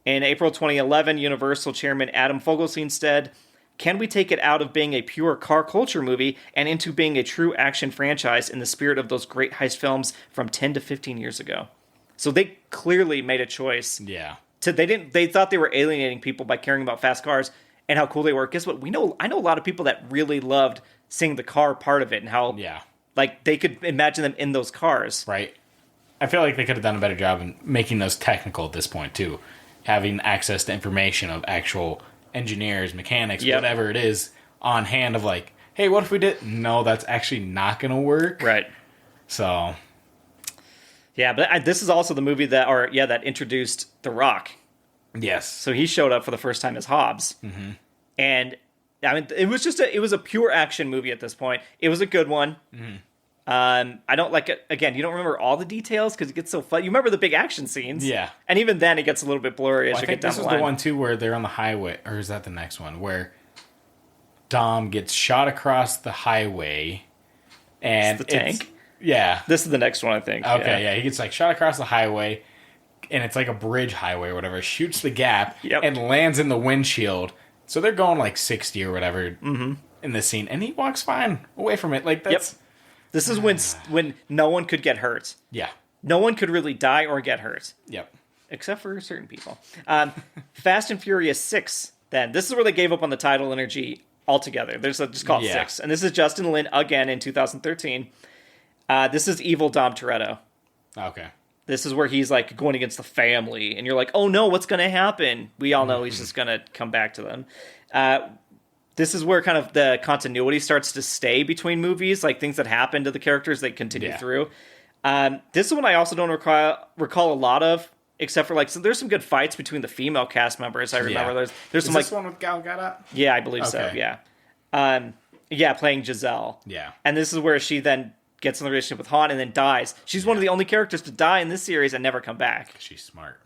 In April 2011, Universal Chairman Adam Fogelstein said, "Can we take it out of being a pure car culture movie and into being a true action franchise in the spirit of those great heist films from 10 to 15 years ago?" So they clearly made a choice. Yeah. They thought they were alienating people by caring about fast cars and how cool they were. Guess what? I know a lot of people that really loved seeing the car part of it and how like they could imagine them in those cars. Right. I feel like they could have done a better job in making those technical at this point too. Having access to information of actual engineers, mechanics, whatever it is on hand of like, hey, what if we did? No, that's actually not going to work. Right. So. Yeah, but this is also the movie that introduced The Rock. Yes. So he showed up for the first time as Hobbs. Mm-hmm. And I mean, it was a pure action movie at this point. It was a good one. Mm-hmm. I don't like it. Again, you don't remember all the details because it gets so fun. You remember the big action scenes. Yeah. And even then it gets a little bit blurry as you get down the line. This is the one too where they're on the highway, or is that the next one? Where Dom gets shot across the highway and it's the tank? Yeah. This is the next one, I think. Okay, yeah. He gets like shot across the highway and it's like a bridge highway or whatever, shoots the gap and lands in the windshield. So they're going like 60 or whatever in this scene, and he walks fine away from it. Like that's This is when no one could get hurt. Yeah. No one could really die or get hurt. Yep. Except for certain people. Fast and Furious 6, then. This is where they gave up on the title energy altogether. There's just called 6. And this is Justin Lin again in 2013. This is evil Dom Toretto. Okay. This is where he's like going against the family, and you're like, oh no, what's going to happen? We all know he's just going to come back to them. This is where kind of the continuity starts to stay between movies, like things that happen to the characters they continue through. This is one I also don't recall a lot of, except for like, so there's some good fights between the female cast members. I remember there's some this one with Gal Gadot? Yeah, I believe so. Yeah. Playing Giselle. Yeah. And this is where she then gets in the relationship with Han and then dies. She's one of the only characters to die in this series and never come back. She's smart.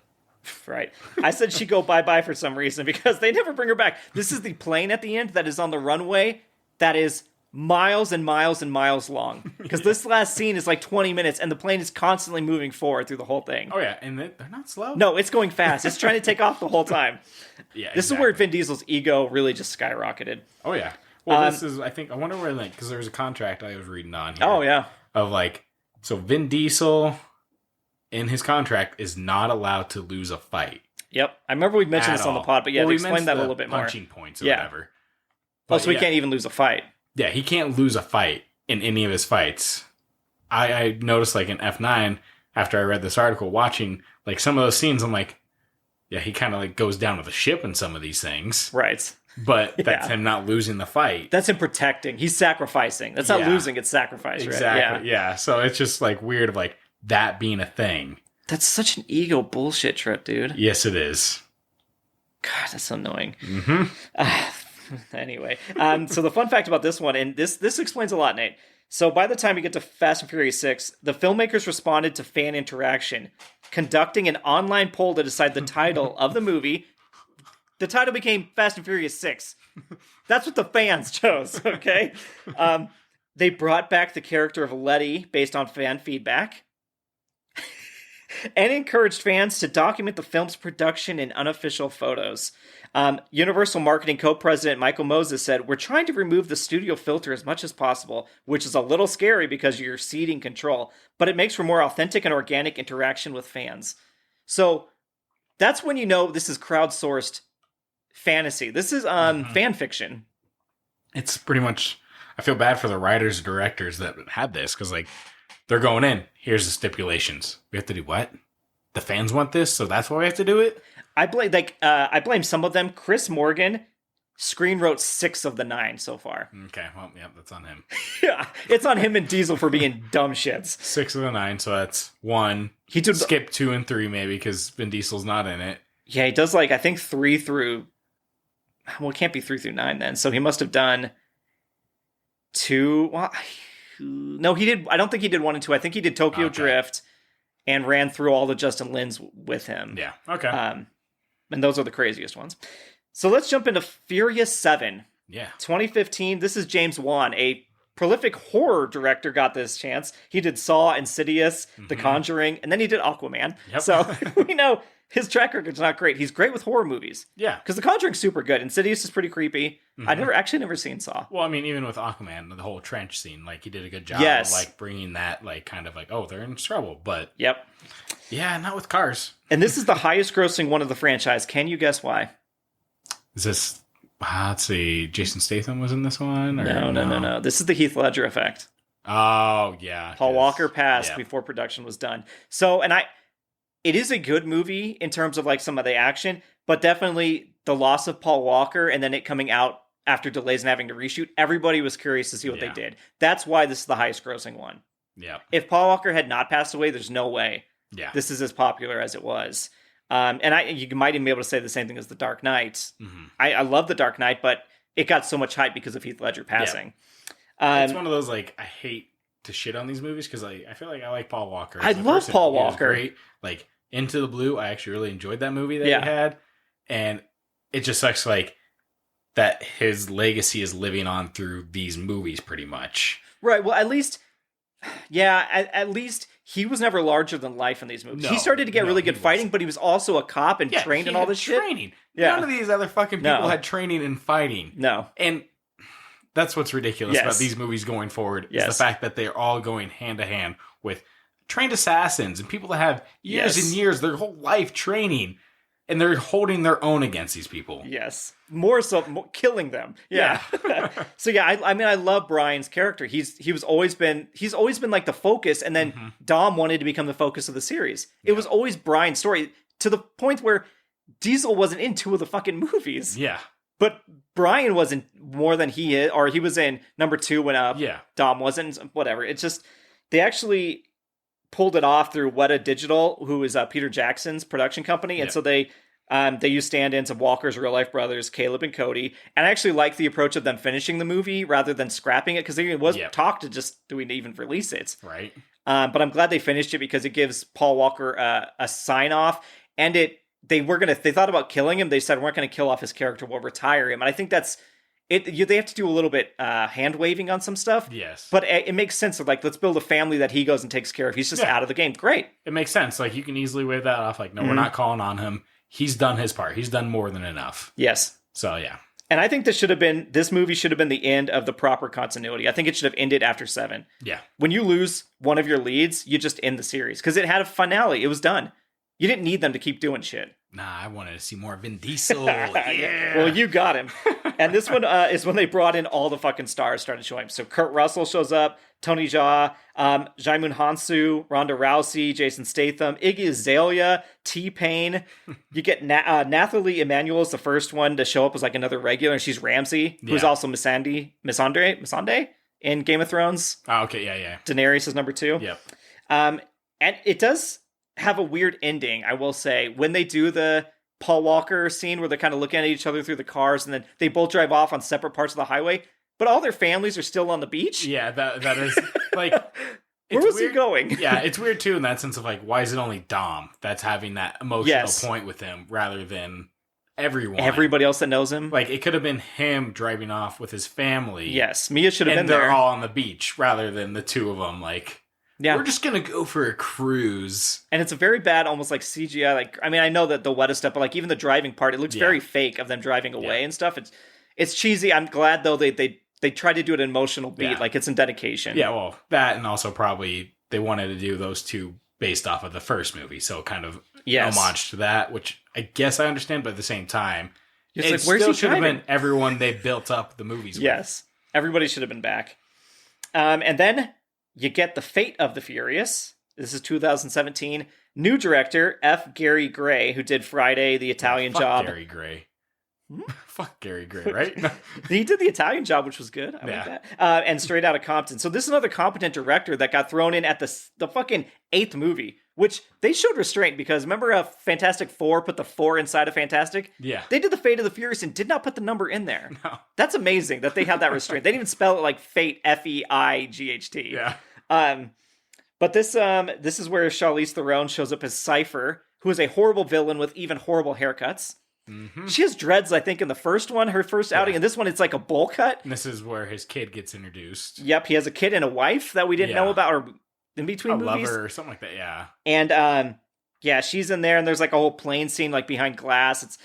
Right. I said she'd go bye-bye for some reason because they never bring her back. This is the plane at the end that is on the runway that is miles and miles and miles long. Because this last scene is like 20 minutes and the plane is constantly moving forward through the whole thing. Oh, yeah. And they're not slow? No, it's going fast. It's trying to take off the whole time. Yeah, This is where Vin Diesel's ego really just skyrocketed. Oh, yeah. Well, this is, I wonder where, like, because there was a contract I was reading on here. Oh, yeah. Of, like, so Vin Diesel, in his contract, is not allowed to lose a fight. Yep. I remember we mentioned this on the pod, but they explained that a little bit more. Punching points or whatever. But, so he can't even lose a fight. Yeah, he can't lose a fight in any of his fights. I noticed, like, in F9, after I read this article, watching, like, some of those scenes, I'm like, yeah, he kind of, like, goes down with the ship in some of these things. Right. But that's him not losing the fight. That's him protecting. He's sacrificing. That's not losing, it's sacrifice, exactly. Right? Yeah. So it's just like weird of like that being a thing. That's such an ego bullshit trip, dude. Yes, it is. God, that's so annoying. Mm-hmm. Anyway, so the fun fact about this one, and this explains a lot, Nate. So by the time we get to Fast and Furious 6, the filmmakers responded to fan interaction, conducting an online poll to decide the title of the movie. The title became Fast and Furious 6. That's what the fans chose, okay? They brought back the character of Letty based on fan feedback. and encouraged fans to document the film's production in unofficial photos. Universal Marketing co-president Michael Moses said, "We're trying to remove the studio filter as much as possible, which is a little scary because you're ceding control, but it makes for more authentic and organic interaction with fans." So that's when you know this is crowdsourced fantasy. This is fan fiction. It's pretty much, I feel bad for the writers and directors that had this, because like they're going in, here's the stipulations. We have to do what? The fans want this, so that's why we have to do it? I blame some of them. Chris Morgan screen wrote 6 of the 9 so far. Okay, well, yeah, that's on him. Yeah, it's on him and Diesel for being dumb shits. 6 of the 9, so that's 1. He did skip 2 and 3 maybe because Vin Diesel's not in it. Yeah, he does I think 3 through. Well, it can't be 3 through 9 then. So he must have done 2. Well, no, he did. I don't think he did 1 and 2. I think he did Tokyo Drift and ran through all the Justin Lins with him. Yeah. Okay. And those are the craziest ones. So let's jump into Furious 7. Yeah. 2015. This is James Wan, a prolific horror director, got this chance. He did Saw, Insidious, The Conjuring, and then he did Aquaman. Yep. So we know his track record's not great. He's great with horror movies. Yeah. Because The Conjuring's super good. Insidious is pretty creepy. I've never seen Saw. Well, I mean, even with Aquaman, the whole trench scene, he did a good job of bringing that kind of oh, they're in trouble. But yep. Yeah, not with cars. And this is the highest grossing one of the franchise. Can you guess why? Is this, let's see, Jason Statham was in this one? Or No. This is the Heath Ledger effect. Oh, yeah. Paul Walker passed before production was done. So, it is a good movie in terms of some of the action, but definitely the loss of Paul Walker and then it coming out after delays and having to reshoot, everybody was curious to see what they did. That's why this is the highest grossing one. Yeah. If Paul Walker had not passed away, there's no way this is as popular as it was. And you might even be able to say the same thing as The Dark Knight. I love The Dark Knight, but it got so much hype because of Heath Ledger passing. It's one of those, I hate to shit on these movies because I feel like I like Paul Walker. I love Paul Walker. Great. Into the Blue, I actually really enjoyed that movie that he had. And it just sucks that his legacy is living on through these movies pretty much. Right. Well, at least he was never larger than life in these movies. He started to get really good fighting, but he was also a cop and trained in all this shit. None of these other fucking people had training in fighting. No. And that's what's ridiculous about these movies going forward is the fact that they're all going hand to hand with trained assassins and people that have years and years, their whole life training, and they're holding their own against these people. Yes. More so, killing them. Yeah. So I love Brian's character. He's always been the focus, and then Dom wanted to become the focus of the series. It was always Brian's story to the point where Diesel wasn't in 2 of the fucking movies. Yeah. But Brian wasn't more than he is, or he was in number 2 when Dom wasn't. Whatever. It's just they actually pulled it off through Weta Digital, who is Peter Jackson's production company, and so they use stand-ins of Walker's real-life brothers, Caleb and Cody. And I actually like the approach of them finishing the movie rather than scrapping it, because there was talk to just do we even release it. Right. But I'm glad they finished it because it gives Paul Walker a sign-off, and they thought about killing him. They said, we're not going to kill off his character, we'll retire him. And I think that's it. They have to do a little bit hand-waving on some stuff. Yes. But it makes sense of let's build a family that he goes and takes care of. He's just out of the game. Great. It makes sense. You can easily wave that off. No, we're not calling on him. He's done his part. He's done more than enough. Yes. So, yeah. And I think this movie should have been the end of the proper continuity. I think it should have ended after 7. Yeah. When you lose one of your leads, you just end the series. Because it had a finale. It was done. You didn't need them to keep doing shit. Nah, I wanted to see more Vin Diesel. Yeah. Well, you got him. And this one is when they brought in all the fucking stars started showing. So Kurt Russell shows up, Tony Jaa, Jaimun Hansu, Ronda Rousey, Jason Statham, Iggy Azalea, T-Pain. You get Nathalie Emmanuel is the first one to show up as another regular, and she's Ramsey, who's also Missandei in Game of Thrones. Oh, okay, yeah. Daenerys is number 2. Yep. And it does have a weird ending, I will say, when they do the Paul Walker scene where they're kind of looking at each other through the cars and then they both drive off on separate parts of the highway, but all their families are still on the beach. Yeah, that is where was he going? Yeah, it's weird too in that sense of why is it only Dom that's having that emotional point with him rather than everybody else that knows him? It could have been him driving off with his family. Yes, Mia should have been there. And they're all on the beach rather than the 2 of them Yeah. We're just going to go for a cruise. And it's a very bad, almost like CGI. Like, I mean, I know that the wettest stuff, but like even the driving part, it looks very fake of them driving away and stuff. It's cheesy. I'm glad though they tried to do an emotional beat, like it's in dedication. Yeah, well, that and also probably they wanted to do those two based off of the first movie, so kind of homage to that, which I guess I understand, but at the same time, it like, still should have been everyone they built up the movies with. Yes, everybody should have been back. And then you get The Fate of the Furious. This is 2017. New director, F. Gary Gray, who did Friday, The Italian Job. Gary Gray. Fuck Gary Gray, right? He did The Italian Job, which was good. I like that. And Straight Outta Compton. So this is another competent director that got thrown in at the fucking 8th movie, which they showed restraint because remember Fantastic Four put the 4 inside of Fantastic? Yeah. They did The Fate of the Furious and did not put the number in there. No. That's amazing that they had that restraint. They didn't even spell it like Fate, F-E-I-G-H-T. Yeah. But this is where Charlize Theron shows up as Cypher, who is a horrible villain with even horrible haircuts. Mm-hmm. She has dreads, I think, in the first one, her first outing, and this one it's like a bowl cut. And this is where his kid gets introduced. Yep, he has a kid and a wife that we didn't know about, or in between movies. A lover or something like that, yeah. And she's in there, and there's like a whole plane scene like behind glass.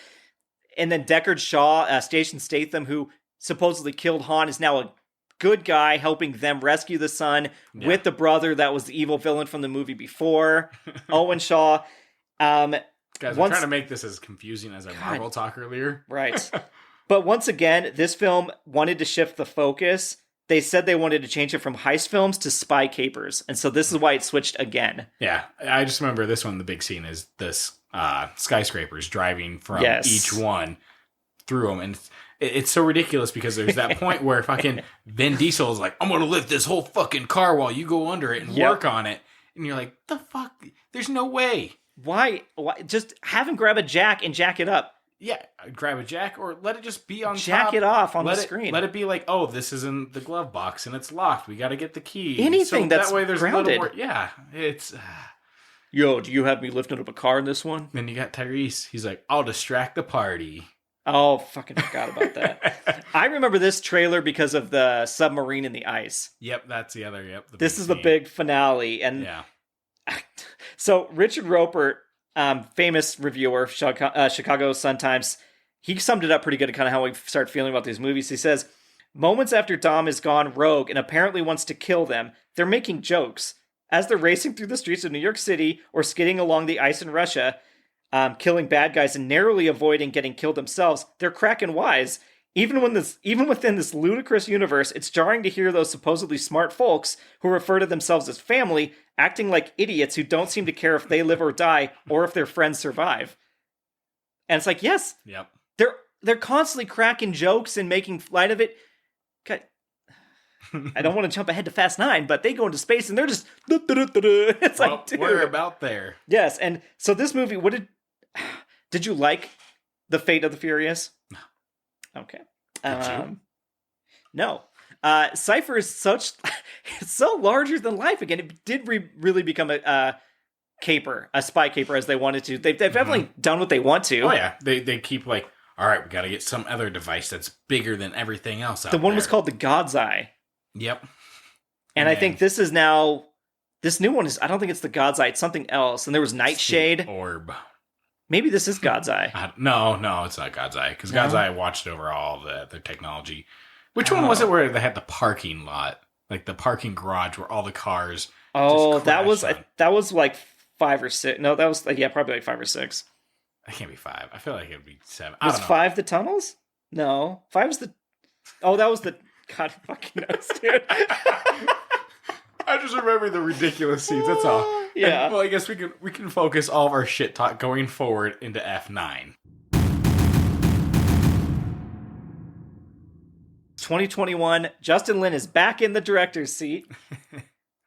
And then Deckard Shaw, Station Statham, who supposedly killed Han, is now a good guy helping them rescue the son with the brother that was the evil villain from the movie before, Owen Shaw. Guys, I'm trying to make this as confusing as our Marvel talk earlier. Right. But once again, this film wanted to shift the focus. They said they wanted to change it from heist films to spy capers. And so this is why it switched again. Yeah. I just remember this one, the big scene is this skyscrapers driving from each one through them. And it's so ridiculous because there's that point where fucking Vin Diesel is like, I'm going to lift this whole fucking car while you go under it and work on it. And you're like, the fuck? There's no way. Why? Just have him grab a jack and jack it up. Yeah, grab a jack or let it just be on jack top. It off on the screen. Let it be like, oh, this is in the glove box and it's locked. We got to get the key. Anything that's that way there's grounded. A little more. Yeah, it's. Yo, do you have me lifting up a car in this one? Then you got Tyrese. He's like, I'll distract the party. Oh, fucking forgot about that. I remember this trailer because of the submarine in the ice. Yep, that's the other. Yep. This is the big finale, and so Richard Roper, famous reviewer, Chicago Sun-Times, he summed it up pretty good at kind of how we start feeling about these movies. He says, moments after Dom has gone rogue and apparently wants to kill them, they're making jokes. As they're racing through the streets of New York City or skidding along the ice in Russia, killing bad guys and narrowly avoiding getting killed themselves, they're cracking wise. Even within this ludicrous universe, it's jarring to hear those supposedly smart folks who refer to themselves as family acting like idiots who don't seem to care if they live or die or if their friends survive. And it's like, yes, they're constantly cracking jokes and making light of it. God, I don't want to jump ahead to Fast 9, but they go into space and they're just... It's like, dude. We're about there. Yes, and so this movie, did you like The Fate of the Furious? No. Okay. No. Cypher is it's so larger than life again. It did really become a caper, a spy caper as they wanted to. They've definitely done what they want to. Oh yeah, they keep like, all right, we got to get some other device that's bigger than everything else out there. The one was called the God's Eye. Yep. And I think this is now, this new one is, I don't think it's the God's Eye, it's something else. And there was Nightshade. Orb. Maybe this is God's Eye. No, it's not God's Eye. Because God's Eye watched over all the technology. Which one was it where they had the parking lot? Like the parking garage where all the cars that was like 5 or 6. No, that was probably like 5 or 6. That can't be 5. I feel like it would be 7. Was 5 the tunnels? No. 5 was the... Oh, that was the... God fucking knows, dude. I just remember the ridiculous scenes. That's all. Yeah. And, well, I guess we can focus all of our shit talk going forward into F9. 2021, Justin Lin is back in the director's seat.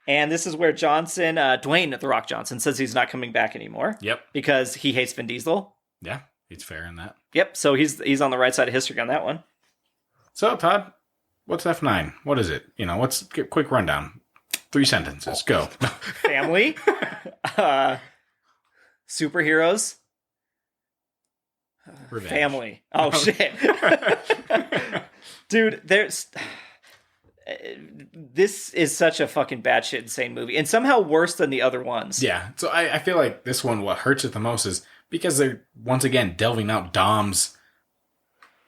And this is where Dwayne The Rock Johnson says he's not coming back anymore. Yep. Because he hates Vin Diesel. Yeah, he's fair in that. Yep, so he's on the right side of history on that one. So, Todd, what's F9? What is it? Let's get a quick rundown. 3 sentences. Go. Family. Superheroes. Revenge. Family. Oh, shit. Dude, this is such a fucking batshit insane movie, and somehow worse than the other ones. Yeah, so I feel like this one, what hurts it the most is because they're, once again, delving out Dom's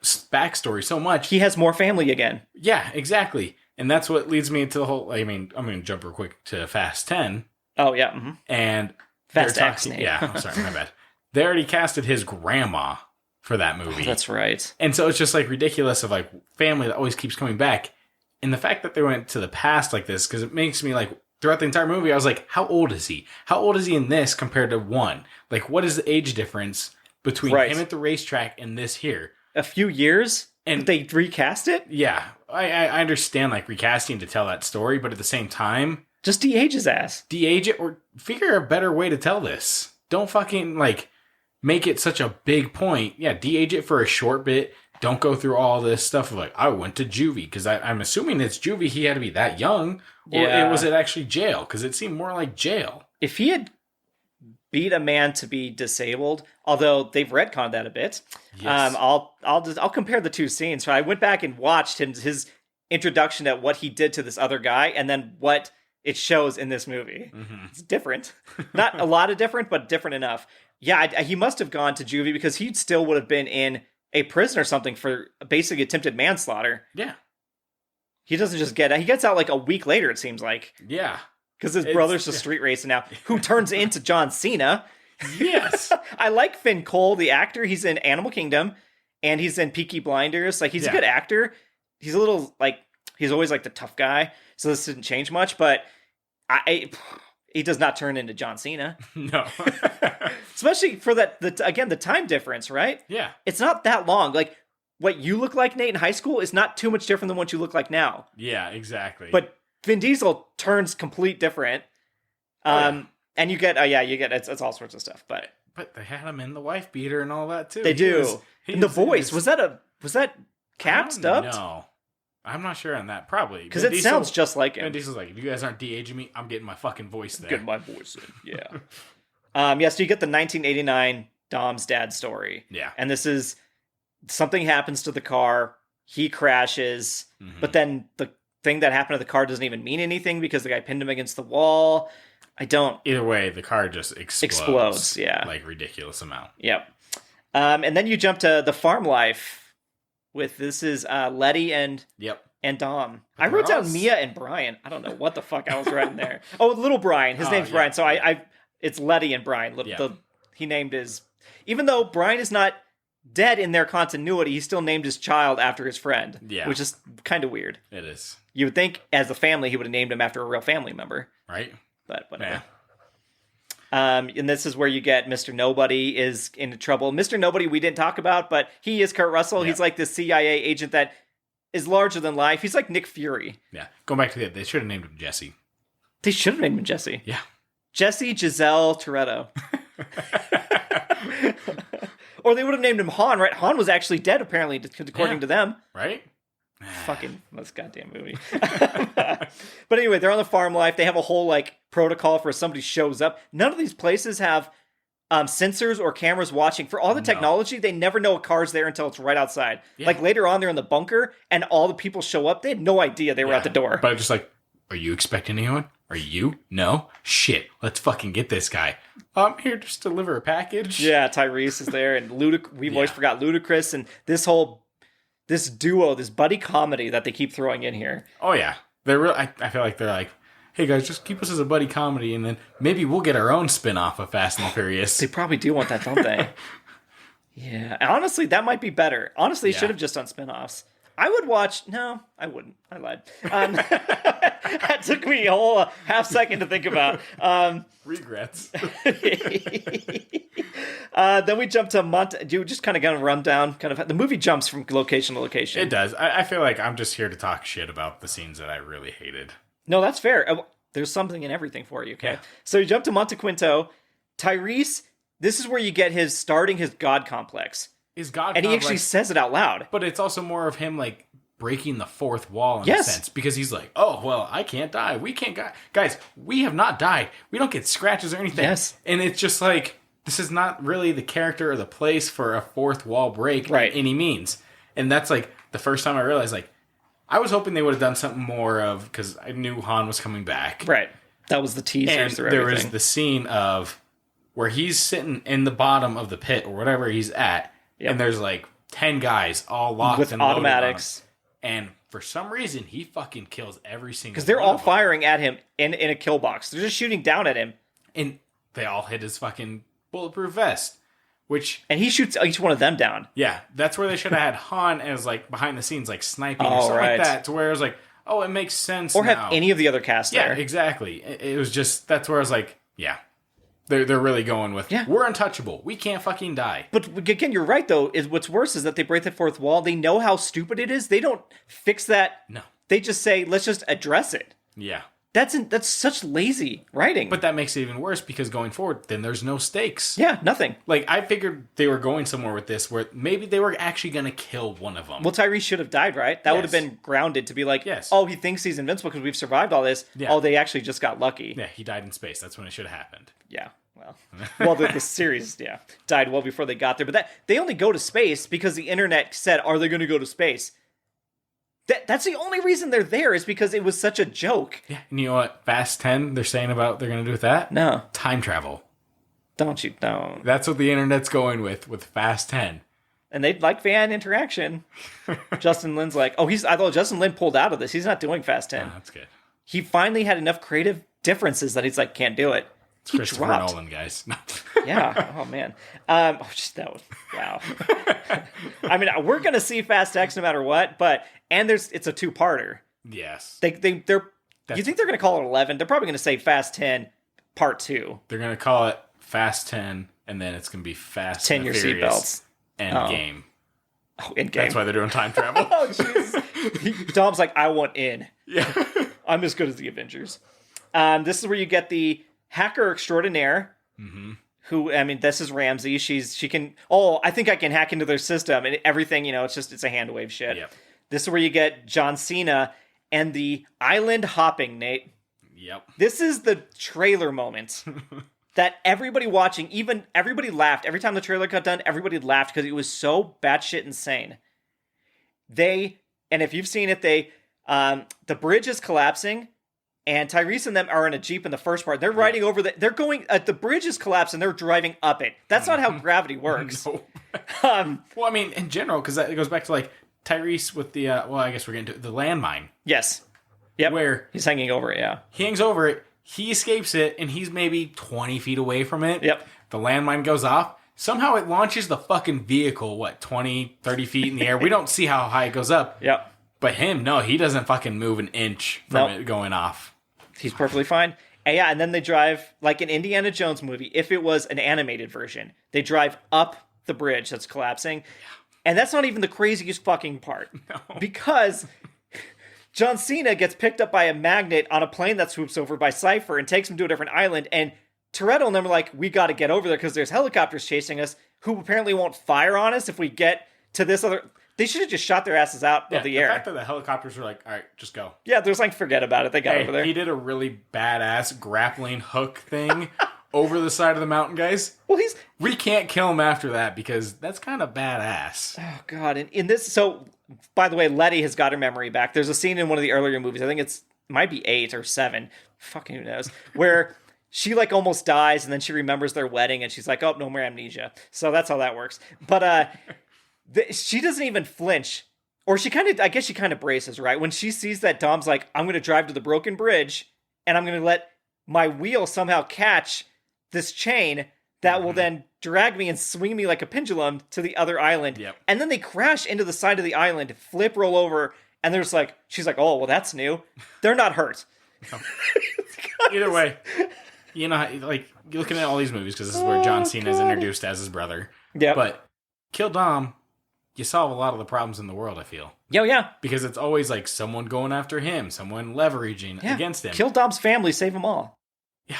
backstory so much. He has more family again. Yeah, exactly. And that's what leads me into the whole, I mean, I'm going to jump real quick to Fast 10. Oh, yeah. Mm-hmm. And Fast X. Yeah, I'm sorry, my bad. They already casted his grandma for that movie. Oh, that's right. And so it's just like ridiculous of like family that always keeps coming back. And the fact that they went to the past like this, because it makes me like, throughout the entire movie, I was like, how old is he? How old is he in this compared to one? Like, what is the age difference between him at the racetrack and this here? A few years? And they recast it? Yeah. I understand like recasting to tell that story, but at the same time, just de-age his ass. De-age it or figure a better way to tell this. Don't fucking like make it such a big point. Yeah, de-age it for a short bit. Don't go through all this stuff of like, I went to juvie, because I'm assuming it's juvie. He had to be that young. Or was it actually jail? Because it seemed more like jail. If he had beat a man to be disabled, although they've retconned that a bit, yes. I'll compare the two scenes. So I went back and watched his introduction at what he did to this other guy, and then what it shows in this movie. Mm-hmm. It's different. Not a lot of different, but different enough. Yeah, he must have gone to juvie because he still would have been in a prison or something for basic attempted manslaughter. Yeah. He doesn't just get out. He gets out like a week later, it seems like. Yeah. Because his brother's a street racer now, who turns into John Cena. Yes. I like Finn Cole, the actor. He's in Animal Kingdom, and he's in Peaky Blinders. Like, he's a good actor. He's a little, like, he's always, like, the tough guy. So this didn't change much, but he does not turn into John Cena. No. Especially for the time difference, right? Yeah. It's not that long. Like, what you look like, Nate, in high school is not too much different than what you look like now. Yeah, exactly. But Vin Diesel turns complete different. And you get it's all sorts of stuff. But they had him in the wife beater and all that too. They do. And the voice, was that Cap dubbed? No. I'm not sure on that. Probably. Because it sounds just like him. Vin Diesel's like, if you guys aren't de-aging me, I'm getting my fucking voice there. Getting my voice in, yeah. So you get the 1989 Dom's dad story. Yeah. And this is, something happens to the car, he crashes, but then the thing that happened to the car doesn't even mean anything because the guy pinned him against the wall. Either way, the car just explodes. Yeah. Like, ridiculous amount. Yep. And then you jump to the farm life with, this is Letty and Dom. I wrote down Mia and Brian. I don't know what the fuck I was writing there. Oh, little Brian. His name's Brian. So it's Letty and Brian. He named his, even though Brian is not dead in their continuity, he still named his child after his friend. Yeah. Which is kind of weird. It is. You would think as a family he would have named him after a real family member. Right. But whatever. Yeah. And this is where you get Mr. Nobody is in trouble. Mr. Nobody we didn't talk about, but he is Kurt Russell. Yeah. He's like this CIA agent that is larger than life. He's like Nick Fury. Yeah. Going back to that, they should have named him Jesse. They should have named him Jesse. Yeah. Jesse Giselle Toretto. Or they would have named him Han, right? Han was actually dead, apparently, according to them. Right? Fucking this goddamn movie. But anyway, they're on the farm life. They have a whole like protocol for if somebody shows up. None of these places have sensors or cameras watching. For all the technology, they never know a car's there until it's right outside. Yeah. Like later on, they're in the bunker, and all the people show up. They had no idea they were at the door. But I'm just like, are you expecting anyone? Are you? No? Shit. Let's fucking get this guy. I'm here just to deliver a package. Yeah, Tyrese is there, and we always forgot Ludacris, and this duo, this buddy comedy that they keep throwing in here. Oh yeah, they're real. I feel like they're like, hey guys, just keep us as a buddy comedy, and then maybe we'll get our own spin-off of Fast and the Furious. They probably do want that, don't they? Yeah, honestly, that might be better. Honestly, they should have just done spin-offs. I would watch. No, I wouldn't. I lied. That took me a whole half second to think about. Regrets. Then we jump to just kind of gonna run down. The movie jumps from location to location. It does. I feel like I'm just here to talk shit about the scenes that I really hated. No, that's fair. There's something in everything for you. Okay, yeah. So you jump to Monte Quinto. Tyrese. This is where you get his God complex. And he actually says it out loud. But it's also more of him, like, breaking the fourth wall in a sense. Because he's like, oh, well, I can't die. We can't die. Guys, we have not died. We don't get scratches or anything. Yes. And it's just like, this is not really the character or the place for a fourth wall break by any means. And that's, like, the first time I realized, like, I was hoping they would have done something more of, because I knew Han was coming back. Right. That was the teaser. And there was the scene of where he's sitting in the bottom of the pit or whatever he's at, and there's like 10 guys all locked with and automatics. And for some reason, he fucking kills every single one. Because they're all firing at him in a kill box. They're just shooting down at him. And they all hit his fucking bulletproof vest. And he shoots each one of them down. Yeah, that's where they should have had Han as like behind the scenes, like sniping or something like that. To where it was like, oh, it makes sense. Or have any of the other cast there. Yeah, exactly. It was just, that's where I was like, yeah. They're really going with, we're untouchable. We can't fucking die. But again, you're right, though. What's worse is that they break the fourth wall. They know how stupid it is. They don't fix that. No. They just say, let's just address it. Yeah. That's such lazy writing. But that makes it even worse because going forward, then there's no stakes. Yeah, nothing. Like, I figured they were going somewhere with this where maybe they were actually going to kill one of them. Well, Tyrese should have died, right? That would have been grounded to be like, oh, he thinks he's invincible because we've survived all this. Yeah. Oh, they actually just got lucky. Yeah, he died in space. That's when it should have happened. Yeah. Well, the series, died well before they got there. But they only go to space because the internet said, are they going to go to space? That's the only reason they're there is because it was such a joke. Yeah, and you know what Fast 10 they're saying about they're going to do with that? No. Time travel. Don't. That's what the internet's going with Fast 10. And they'd like fan interaction. Justin Lin's like, I thought Justin Lin pulled out of this. He's not doing Fast 10. Oh, that's good. He finally had enough creative differences that he's like, can't do it. He Christopher dropped. Nolan, guys. Yeah. Oh man. That was wow. I mean, we're gonna see Fast X no matter what, it's a two-parter. Yes. You think they're gonna call it 11? They're probably gonna say Fast 10 Part 2. They're gonna call it Fast 10, and then it's gonna be Fast 10 your seatbelts. Endgame. Oh, Endgame. That's why they're doing time travel. Oh jeez. Dom's like, I want in. Yeah. I'm as good as the Avengers. This is where you get the hacker extraordinaire, who, I mean, this is Ramsey. She can, I think I can hack into their system and everything, it's a hand wave shit. Yep. This is where you get John Cena and the island hopping, Nate. Yep. This is the trailer moment that everybody watching, even everybody laughed. Every time the trailer got done, everybody laughed because it was so batshit insane. And if you've seen it, the bridge is collapsing. And Tyrese and them are in a Jeep in the first part. They're riding over they're going, the bridge is collapsed and they're driving up it. That's not how gravity works. No. Well, I mean, in general, because it goes back to like Tyrese with the, I guess we're getting to the landmine. Yes. Yep. Where he's hanging over it, yeah. He hangs over it, he escapes it, and he's maybe 20 feet away from it. Yep. The landmine goes off. Somehow it launches the fucking vehicle, 20, 30 feet in the air. We don't see how high it goes up. Yep. But he doesn't fucking move an inch from it going off. He's perfectly fine. And then they drive, like an Indiana Jones movie, if it was an animated version. They drive up the bridge that's collapsing. And that's not even the craziest fucking part. No. Because John Cena gets picked up by a magnet on a plane that swoops over by Cypher and takes him to a different island. And Toretto and them are like, we got to get over there because there's helicopters chasing us who apparently won't fire on us if we get to this other... They should have just shot their asses out of the air. The fact that the helicopters were like, all right, just go. Yeah, there's like, forget about it. They got over there. He did a really badass grappling hook thing over the side of the mountain, guys. Well, we can't kill him after that because that's kind of badass. Oh, God. And in this... So, by the way, Letty has got her memory back. There's a scene in one of the earlier movies. I think might be 8 or 7. Fucking who knows. Where... She like almost dies and then she remembers their wedding and she's like, oh, no more amnesia. So that's how that works. But she doesn't even flinch. Or I guess she kind of braces, right? When she sees that Dom's like, I'm going to drive to the broken bridge and I'm going to let my wheel somehow catch this chain that will then drag me and swing me like a pendulum to the other island. Yep. And then they crash into the side of the island, roll over, and she's like, oh, well, that's new. They're not hurt. No. Either way. You know, like, you're looking at all these movies, because this is where John Cena is introduced as his brother. Yeah. But Kill Dom, you solve a lot of the problems in the world, I feel. Yeah. Because it's always like someone going after him, someone leveraging against him. Kill Dom's family, save them all. Yeah.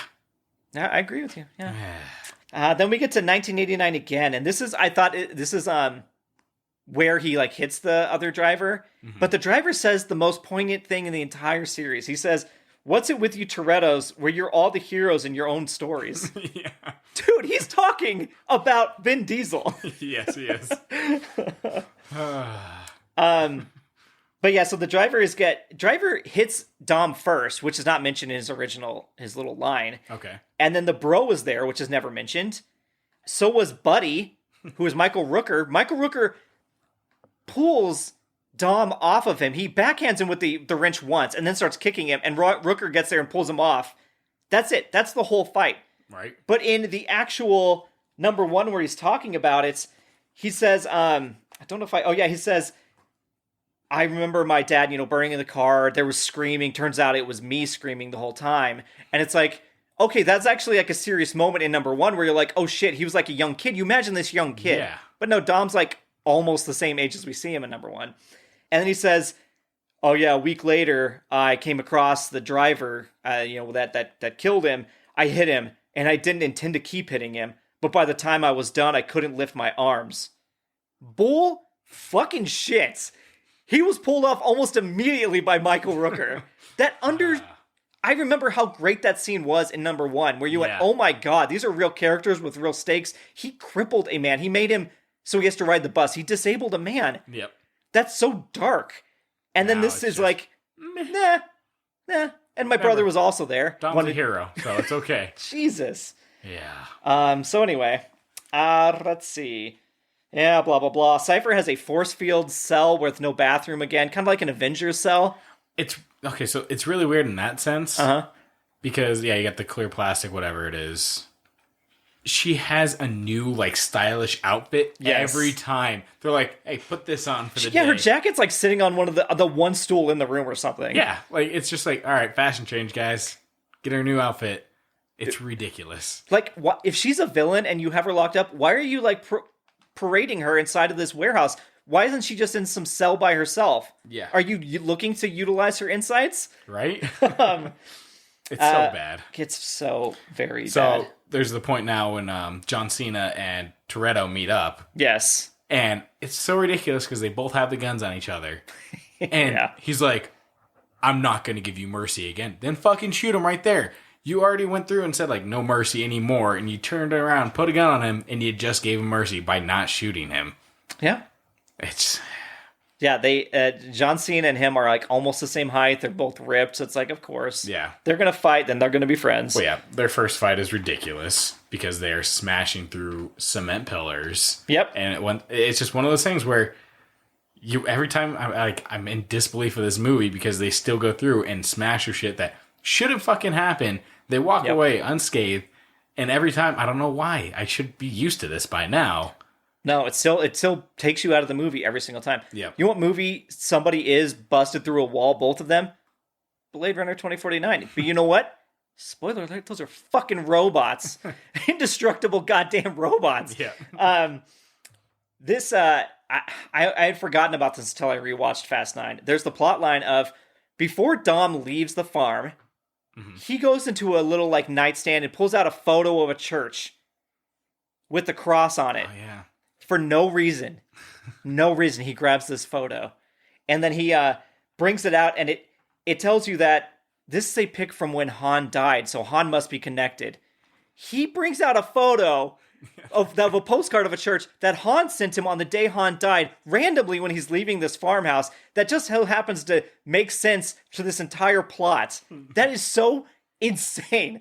Yeah, I agree with you. Yeah. Then we get to 1989 again, and this is where he like hits the other driver. Mm-hmm. But the driver says the most poignant thing in the entire series. He says, what's it with you Torettos where you're all the heroes in your own stories? Yeah. Dude, he's talking about Vin Diesel. Yes, he is. But yeah, so the driver hits Dom first, which is not mentioned in his little line. Okay. And then the bro was there, which is never mentioned. So was Buddy, who is Michael Rooker. Michael Rooker pulls Dom off of him. He backhands him with the wrench once and then starts kicking him. And Rooker gets there and pulls him off. That's it. That's the whole fight. Right. But in the actual number one where he's talking about it, he says, he says, I remember my dad, burning in the car. There was screaming. Turns out it was me screaming the whole time. And it's like, okay, that's actually like a serious moment in number one where you're like, oh shit, he was like a young kid. You imagine this young kid. Yeah. But no, Dom's like almost the same age as we see him in number one. And then he says, oh yeah, a week later, I came across the driver, that killed him. I hit him, and I didn't intend to keep hitting him. But by the time I was done, I couldn't lift my arms. Bull fucking shit. He was pulled off almost immediately by Michael Rooker. I remember how great that scene was in number one, where you went, oh my god, these are real characters with real stakes. He crippled a man. He made him so he has to ride the bus. He disabled a man. Yep. That's so dark. And then this is like, nah. And my brother was also there. Dom's a hero, so it's okay. Jesus. Yeah. So anyway, let's see. Yeah, blah, blah, blah. Cypher has a force field cell with no bathroom again, kind of like an Avengers cell. It's okay, so it's really weird in that sense. Uh-huh. Because, you got the clear plastic, whatever it is. She has a new, like, stylish outfit every time. They're like, hey, put this on for the day. Yeah, her jacket's, like, sitting on one of the one stool in the room or something. Yeah, like, it's just like, all right, fashion change, guys. Get her a new outfit. It's ridiculous. Like, if she's a villain and you have her locked up, why are you, like, parading her inside of this warehouse? Why isn't she just in some cell by herself? Yeah. Are you looking to utilize her insights? Right? It's so bad. It's so very bad. So there's the point now when John Cena and Toretto meet up. Yes. And it's so ridiculous because they both have the guns on each other. And he's like, I'm not going to give you mercy again. Then fucking shoot him right there. You already went through and said, like, no mercy anymore. And you turned around, put a gun on him, and you just gave him mercy by not shooting him. Yeah. It's... Yeah, John Cena and him are like almost the same height. They're both ripped. So it's like, of course. Yeah. They're going to fight, then they're going to be friends. Well, yeah. Their first fight is ridiculous because they are smashing through cement pillars. Yep. And it's just one of those things where every time I'm in disbelief of this movie because they still go through and smash your shit that shouldn't fucking happen. They walk away unscathed. And every time, I don't know why. I should be used to this by now. No, it still takes you out of the movie every single time. Yeah. You know what movie somebody is busted through a wall, both of them? Blade Runner 2049. But you know what? Spoiler alert, those are fucking robots. Indestructible goddamn robots. Yeah. I had forgotten about this until I rewatched Fast 9. There's the plot line of before Dom leaves the farm, he goes into a little like nightstand and pulls out a photo of a church with the cross on it. Oh, yeah. For no reason. No reason he grabs this photo. And then he brings it out, and it tells you that this is a pic from when Han died, so Han must be connected. He brings out a photo of a postcard of a church that Han sent him on the day Han died, randomly when he's leaving this farmhouse, that just happens to make sense to this entire plot. That is so insane.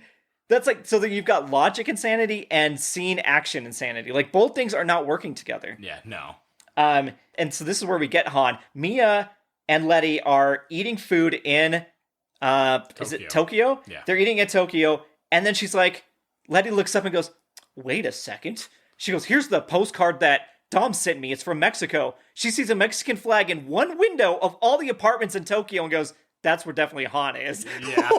That's like, so that you've got logic insanity and scene action insanity. Like, both things are not working together. Yeah, no. And so this is where we get Han. Mia and Letty are eating food in, is it Tokyo? Yeah. They're eating at Tokyo. And then she's like, Letty looks up and goes, wait a second. She goes, here's the postcard that Dom sent me. It's from Mexico. She sees a Mexican flag in one window of all the apartments in Tokyo and goes, that's where definitely Han is. Yeah.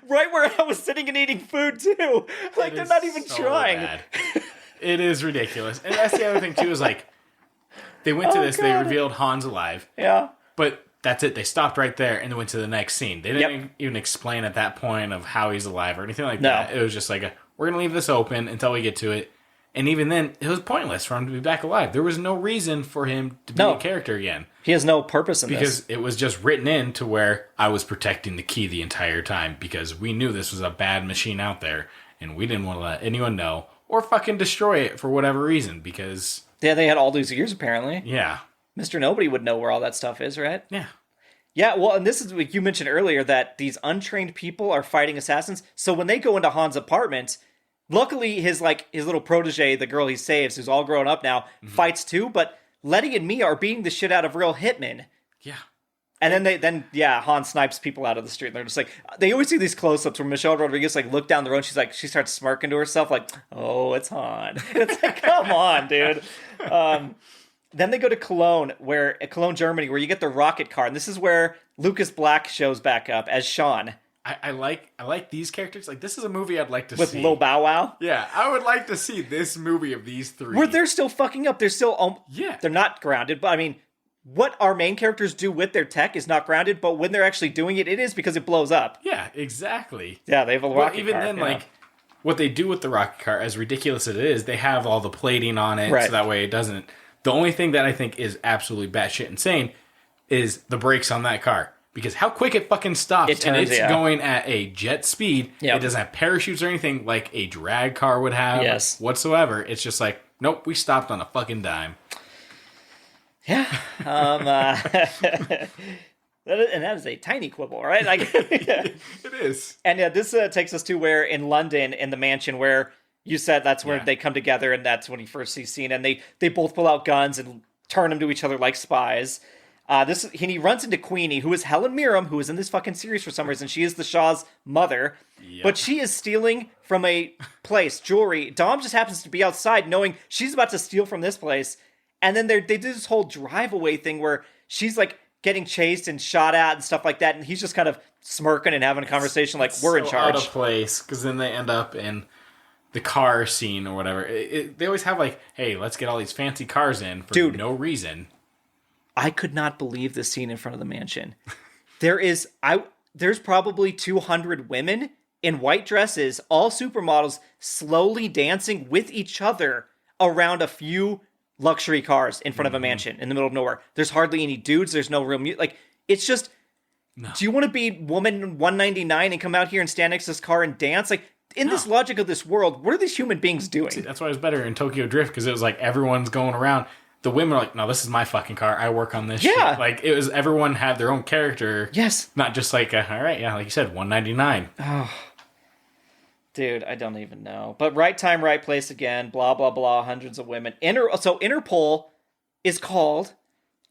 Right where I was sitting and eating food, too. Like, they're not even trying. Bad. It is ridiculous. And that's the other thing, too, is like, they went to this, God. They revealed Han's alive. Yeah. But that's it. They stopped right there and they went to the next scene. They didn't even explain at that point of how he's alive or anything like that. It was just like, we're going to leave this open until we get to it. And even then, it was pointless for him to be back alive. There was no reason for him to be a character again. He has no purpose in this. Because it was just written in to where I was protecting the key the entire time because we knew this was a bad machine out there and we didn't want to let anyone know or fucking destroy it for whatever reason because... Yeah, they had all these years, apparently. Yeah. Mr. Nobody would know where all that stuff is, right? Yeah. Yeah, well, and this is what you mentioned earlier, that these untrained people are fighting assassins. So when they go into Han's apartment, luckily his little protege, the girl he saves, who's all grown up now, fights too, but Letty and Mia are beating the shit out of real hitmen. Yeah. And then Han snipes people out of the street. And they're just like, they always see these close-ups where Michelle Rodriguez look down the road. And she starts smirking to herself like, oh, it's Han. And it's like, come on, dude. Then they go to Cologne, Germany, where you get the rocket car. And this is where Lucas Black shows back up as Sean. I like these characters. Like, this is a movie I'd like to see. With Lil Bow Wow? Yeah, I would like to see this movie of these three. Where they're still fucking up. They're still... They're not grounded, but I mean... What our main characters do with their tech is not grounded, but when they're actually doing it, it is because it blows up. Yeah, exactly. Yeah, they have a rocket car. Even then, what they do with the rocket car, as ridiculous as it is, they have all the plating on it, so that way it doesn't... The only thing that I think is absolutely batshit insane is the brakes on that car. Because how quick it fucking stops, and it's going at a jet speed. Yep. It doesn't have parachutes or anything like a drag car would have whatsoever. It's just like, nope, we stopped on a fucking dime. Yeah. And that is a tiny quibble, right? It is. And this takes us to where in London, in the mansion where you said that's where they come together, and that's when he first sees Cena, and they both pull out guns and turn them to each other like spies. He runs into Queenie, who is Helen Mirren, who is in this fucking series for some reason. She is the Shaw's mother, but she is stealing from a place, jewelry. Dom just happens to be outside knowing she's about to steal from this place. And then they do this whole drive-away thing where she's, getting chased and shot at and stuff like that, and he's just kind of smirking and having a conversation we're in charge. Out of place, because then they end up in the car scene or whatever. They always have, hey, let's get all these fancy cars in for no reason. I could not believe this scene in front of the mansion. There's probably 200 women in white dresses, all supermodels, slowly dancing with each other around a few luxury cars in front of a mansion in the middle of nowhere. There's hardly any dudes. There's no real music. It's just, do you want to be woman 199 and come out here and stand next to this car and dance? In this logic of this world, what are these human beings doing? See, that's why it was better in Tokyo Drift, because it was everyone's going around. The women are like, no, this is my fucking car. I work on this shit. It was, everyone had their own character. Yes. Not just all right, yeah, like you said, 199. Oh. Dude, I don't even know. But right time, right place again. Blah, blah, blah. Hundreds of women. So Interpol is called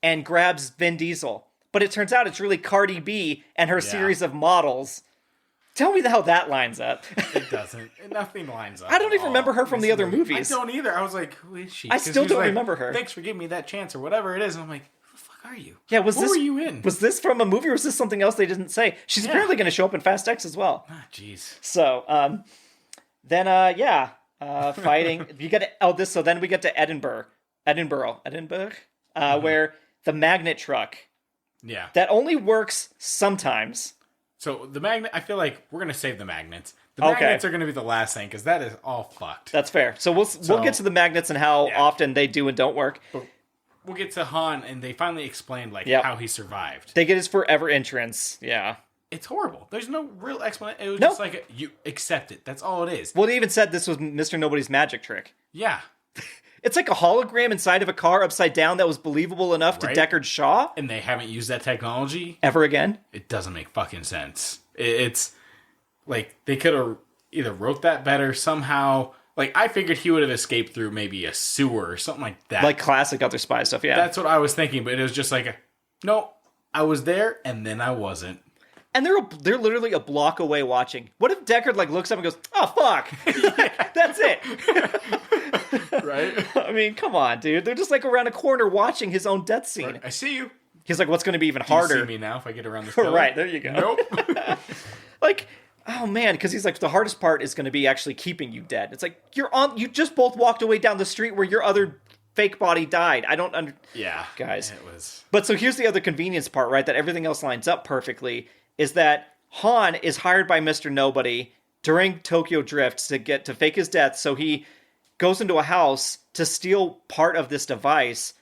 and grabs Vin Diesel. But it turns out it's really Cardi B and her series of models. Tell me how that lines up. It doesn't. Nothing lines up. I don't even remember her from the other movies. I don't either. I was like, who is she? I still don't remember her. Thanks for giving me that chance or whatever it is. And I'm like, who the fuck are you? Yeah, what were you in? Was this from a movie or was this something else they didn't say? She's apparently going to show up in Fast X as well. Ah, jeez. So, fighting. So then we get to Edinburgh, where the magnet truck. Yeah. That only works sometimes. So the magnet, I feel like we're going to save the magnets. The magnets are going to be the last thing, because that is all fucked. That's fair. So we'll get to the magnets and how often they do and don't work. But we'll get to Han, and they finally explained how he survived. They get his forever entrance. Yeah. It's horrible. There's no real explanation. It was just you accept it. That's all it is. Well, they even said this was Mr. Nobody's magic trick. Yeah. It's like a hologram inside of a car upside down that was believable enough to Deckard Shaw. And they haven't used that technology ever again. It doesn't make fucking sense. It's they could have either wrote that better somehow. I figured he would have escaped through maybe a sewer or something like that. Like classic other spy stuff, yeah. That's what I was thinking, but it was just no, I was there and then I wasn't. And they're literally a block away watching. What if Deckard looks up and goes, "Oh fuck, that's it." Right? I mean, come on, dude. They're just around a corner watching his own death scene. Right. I see you. He's like, "What's going to be even harder?" Do you see me now if I get around this pillar? Right there, you go. Nope. Oh man, because he's the hardest part is going to be actually keeping you dead. It's you just both walked away down the street where your other fake body died. I don't Yeah, guys. It was. But so here's the other convenience part, right? That everything else lines up perfectly. Is that Han is hired by Mr. Nobody during Tokyo Drift to fake his death, so he goes into a house to steal part of this device,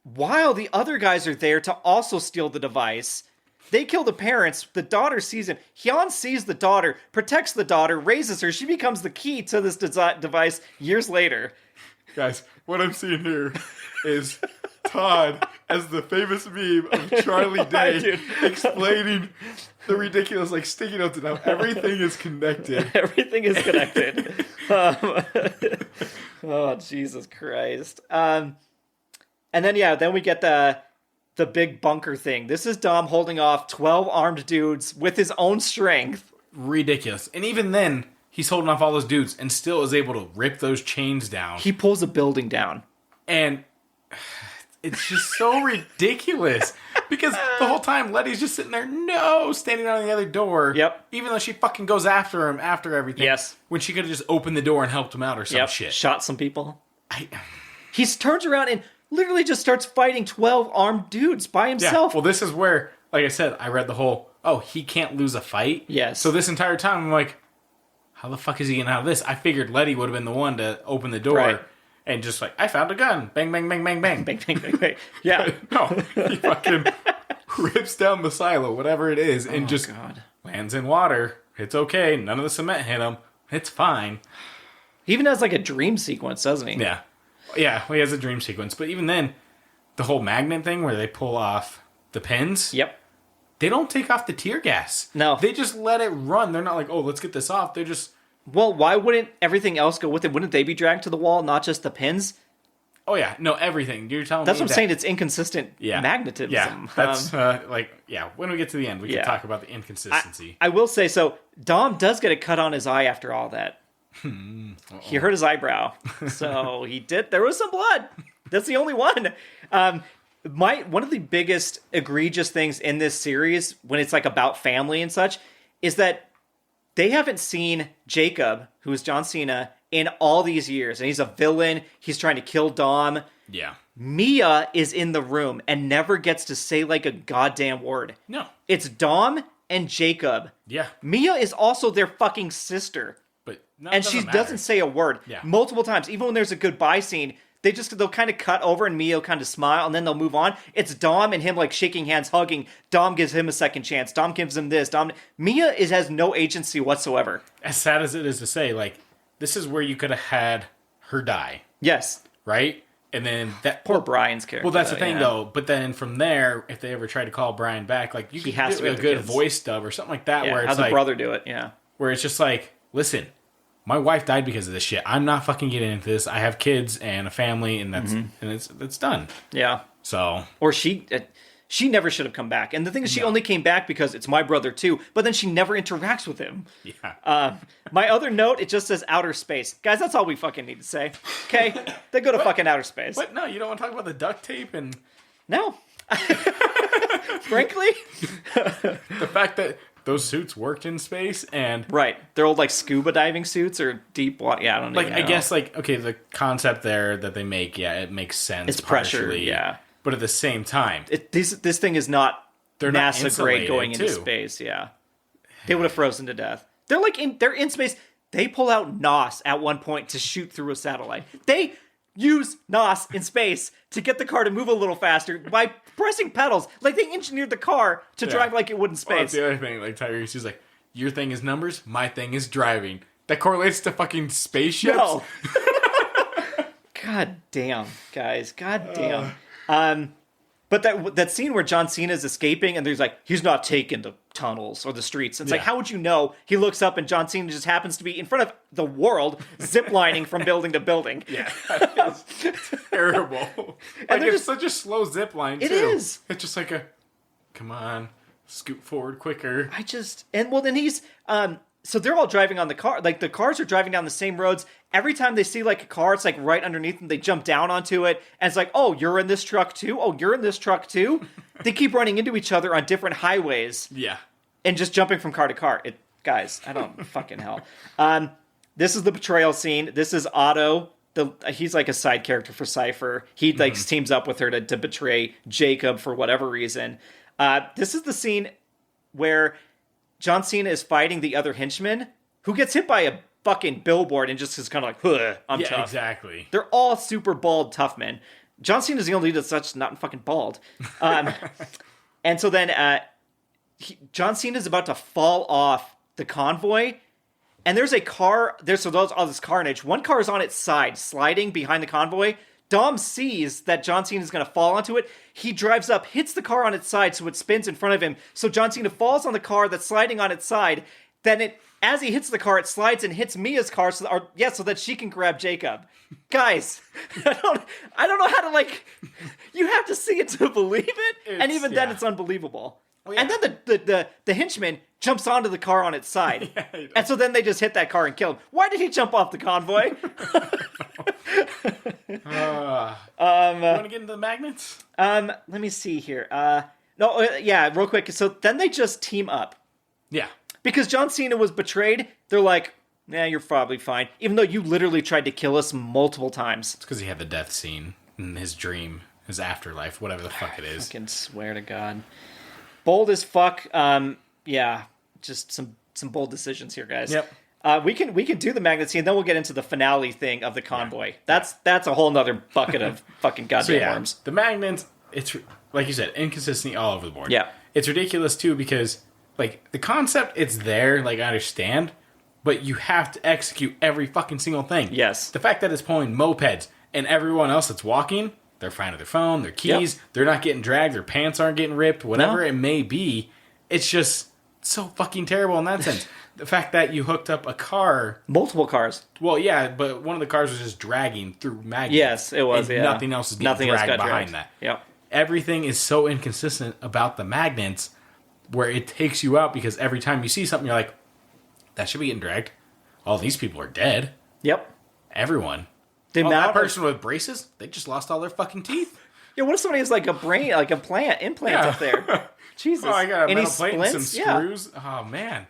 while the other guys are there to also steal the device. They kill the parents, the daughter sees him, Han sees the daughter, protects the daughter, raises her, she becomes the key to this device years later. Guys, what I'm seeing here is Todd as the famous meme of Charlie Day explaining the ridiculous, like, sticky notes and how everything is connected. Everything is connected. Oh, Jesus Christ. And then we get the big bunker thing. This is Dom holding off 12 armed dudes with his own strength. Ridiculous. And even then, he's holding off all those dudes and still is able to rip those chains down. He pulls a building down. And it's just so ridiculous. Because the whole time, Letty's just sitting there, standing on the other door. Yep. Even though she fucking goes after him after everything. Yes. When she could have just opened the door and helped him out or some shit. Shot some people. He turns around and literally just starts fighting 12 armed dudes by himself. Yeah. Well, this is where, like I said, I read the whole, he can't lose a fight. Yes. So this entire time, I'm like, how the fuck is he getting out of this? I figured Letty would have been the one to open the door. Right. And just like, I found a gun. Bang, bang, bang, bang, bang. Bang, bang, bang, bang. Yeah. No, he fucking rips down the silo, whatever it is, and just lands in water. It's okay. None of the cement hit him. It's fine. He even has like a dream sequence, doesn't he? Yeah. Yeah, he has a dream sequence. But even then, the whole magnet thing where they pull off the pins. Yep. They don't take off the tear gas. No. They just let it run. They're not like, let's get this off. They're just... Well, why wouldn't everything else go with it? Wouldn't they be dragged to the wall, not just the pins? Oh, yeah. No, everything. You're telling That's me what I'm saying. It's inconsistent magnetism. Yeah, that's, when we get to the end, we can talk about the inconsistency. I will say, so Dom does get a cut on his eye after all that. He hurt his eyebrow. So he did. There was some blood. That's the only one. One of the biggest egregious things in this series, when it's like about family and such, is that they haven't seen Jacob, who is John Cena, in all these years. And he's a villain. He's trying to kill Dom. Yeah. Mia is in the room and never gets to say like a goddamn word. No. It's Dom and Jacob. Yeah. Mia is also their fucking sister. But and she doesn't say a word. Yeah. Multiple times. Even when there's a goodbye scene, they'll kind of cut over and Mia will kind of smile and then they'll move on. It's Dom and him like shaking hands, hugging. Dom gives him a second chance. Dom gives him this. Mia has no agency whatsoever. As sad as it is to say, like, this is where you could have had her die. Yes. Right? And then that... Poor Brian's character. Well, that's the thing, though. But then from there, if they ever try to call Brian back, like, you could do a good voice dub or something like that. Yeah, where it's have the brother do it, Where it's just like, listen... My wife died because of this shit. I'm not fucking getting into this. I have kids and a family, and it's done. Yeah. So, or she never should have come back. And the thing is, she only came back because it's my brother too. But then she never interacts with him. Yeah. My other note, it just says outer space, guys. That's all we fucking need to say. Okay, they go to fucking outer space. But no, you don't want to talk about the duct tape and no. Frankly, the fact that those suits worked in space and... Right. They're old, like, scuba diving suits or deep water. Yeah, I don't know. I guess, okay, the concept there that they make, it makes sense. It's pressure, yeah. But at the same time... This thing is not NASA-grade going into too. Space, yeah. They would have frozen to death. They're in space. They pull out NOS at one point to shoot through a satellite. They use NOS in space to get the car to move a little faster by pressing pedals. Like, they engineered the car to drive like it would in space. Well, that's the other thing. Like, Tyrese, he's like, your thing is numbers, my thing is driving. That correlates to fucking spaceships? No. God damn, guys. God damn. But that scene where John Cena is escaping and there's like, he's not taking the tunnels or the streets. It's like, how would you know? He looks up and John Cena just happens to be in front of the world, ziplining from building to building. Yeah, that is terrible. And it's such a slow zip line, too. It is. It's just like come on, scoot forward quicker. Then he's, so they're all driving on the car. Like, the cars are driving down the same roads. Every time they see, like, a car, it's, like, right underneath them. They jump down onto it. And it's like, oh, you're in this truck, too? Oh, you're in this truck, too? They keep running into each other on different highways. Yeah. And just jumping from car to car. Guys, I don't fucking hell. This is the betrayal scene. This is Otto. He's, like, a side character for Cypher. He, like, teams up with her to betray Jacob for whatever reason. This is the scene where John Cena is fighting the other henchman who gets hit by a fucking billboard and just is kind of like, huh, I'm tough. Yeah, exactly. They're all super bald, tough men. John Cena's the only dude that's not fucking bald. And so then John Cena's about to fall off the convoy, and there's a car, all this carnage. One car is on its side, sliding behind the convoy. Dom sees that John Cena is going to fall onto it. He drives up, hits the car on its side so it spins in front of him. So John Cena falls on the car that's sliding on its side. Then as he hits the car, it slides and hits Mia's car so that she can grab Jacob. Guys, I don't know how to, you have to see it to believe it. And even then it's unbelievable. Oh, yeah. And then the henchman jumps onto the car on its side. Yeah, and so then they just hit that car and kill him. Why did he jump off the convoy? You want to get into the magnets? Let me see here. Real quick. So then they just team up. Yeah. Because John Cena was betrayed, they're like, nah, you're probably fine. Even though you literally tried to kill us multiple times. It's because he had the death scene in his dream, his afterlife, whatever the fuck it is. I fucking swear to God. Bold as fuck. Just some bold decisions here, guys. Yep. We can do the magnet scene, then we'll get into the finale thing of the convoy. Yeah. That's a whole nother bucket of fucking goddamn worms. The magnets, it's like you said, inconsistency all over the board. Yeah. It's ridiculous too because the concept, it's there, I understand, but you have to execute every fucking single thing. Yes. The fact that it's pulling mopeds and everyone else that's walking, they're fine with their phone, their keys, they're not getting dragged, their pants aren't getting ripped, whatever it may be, it's just so fucking terrible in that sense. The fact that you hooked up a car... Multiple cars. Well, yeah, but one of the cars was just dragging through magnets. Yes, it was, and nothing else is getting dragged behind that. Yep. Everything is so inconsistent about the magnets where it takes you out because every time you see something, you're like, that should be getting dragged. All these people are dead. Yep. Everyone. That person with braces, they just lost all their fucking teeth. Yeah, what if somebody has a brain, implant up there? Jesus. Oh, I got a metal plate and some splints? screws. Yeah. Oh, man.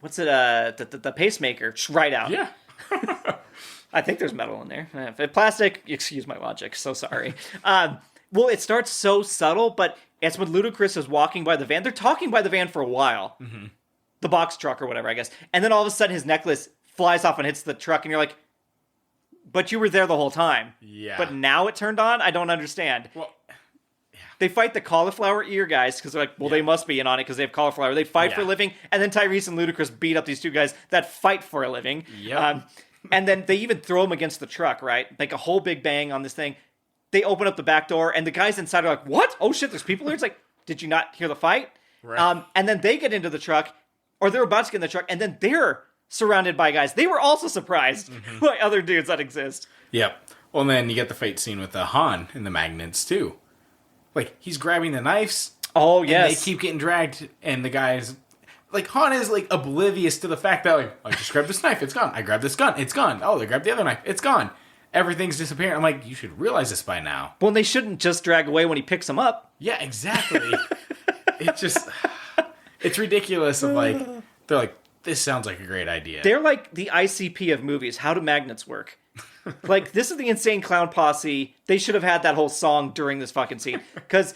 What's it, the pacemaker, right out. Yeah. I think there's metal in there. If plastic, excuse my logic, so sorry. Well, it starts so subtle, but it's when Ludacris is walking by the van. They're talking by the van for a while. Mm-hmm. The box truck or whatever, I guess. And then all of a sudden his necklace flies off and hits the truck, and you're like, but you were there the whole time. Yeah. But now it turned on? I don't understand. Well, yeah. They fight the cauliflower ear guys, because they're like, well, they must be in on it because they have cauliflower. They fight for a living, and then Tyrese and Ludacris beat up these two guys that fight for a living. Yep. And then they even throw them against the truck, right? Like a whole big bang on this thing. They open up the back door, and the guys inside are like, what? Oh, shit, there's people here? It's like, did you not hear the fight? Right. And then they get into the truck, or they're about to get in the truck, and then they're surrounded by guys. They were also surprised by other dudes that exist. Yep. Well, and then you get the fight scene with Han and the magnets, too. He's grabbing the knives. Oh, yes. And they keep getting dragged, and the guys... Han is, oblivious to the fact that, I just grabbed this knife, it's gone. I grabbed this gun, it's gone. Oh, they grabbed the other knife, it's gone. Everything's disappearing. I'm like, you should realize this by now. Well, they shouldn't just drag away when he picks them up. Yeah, exactly. It's ridiculous of they're like, this sounds like a great idea. They're like the ICP of movies. How do magnets work? This is the Insane Clown Posse. They should have had that whole song during this fucking scene. Because,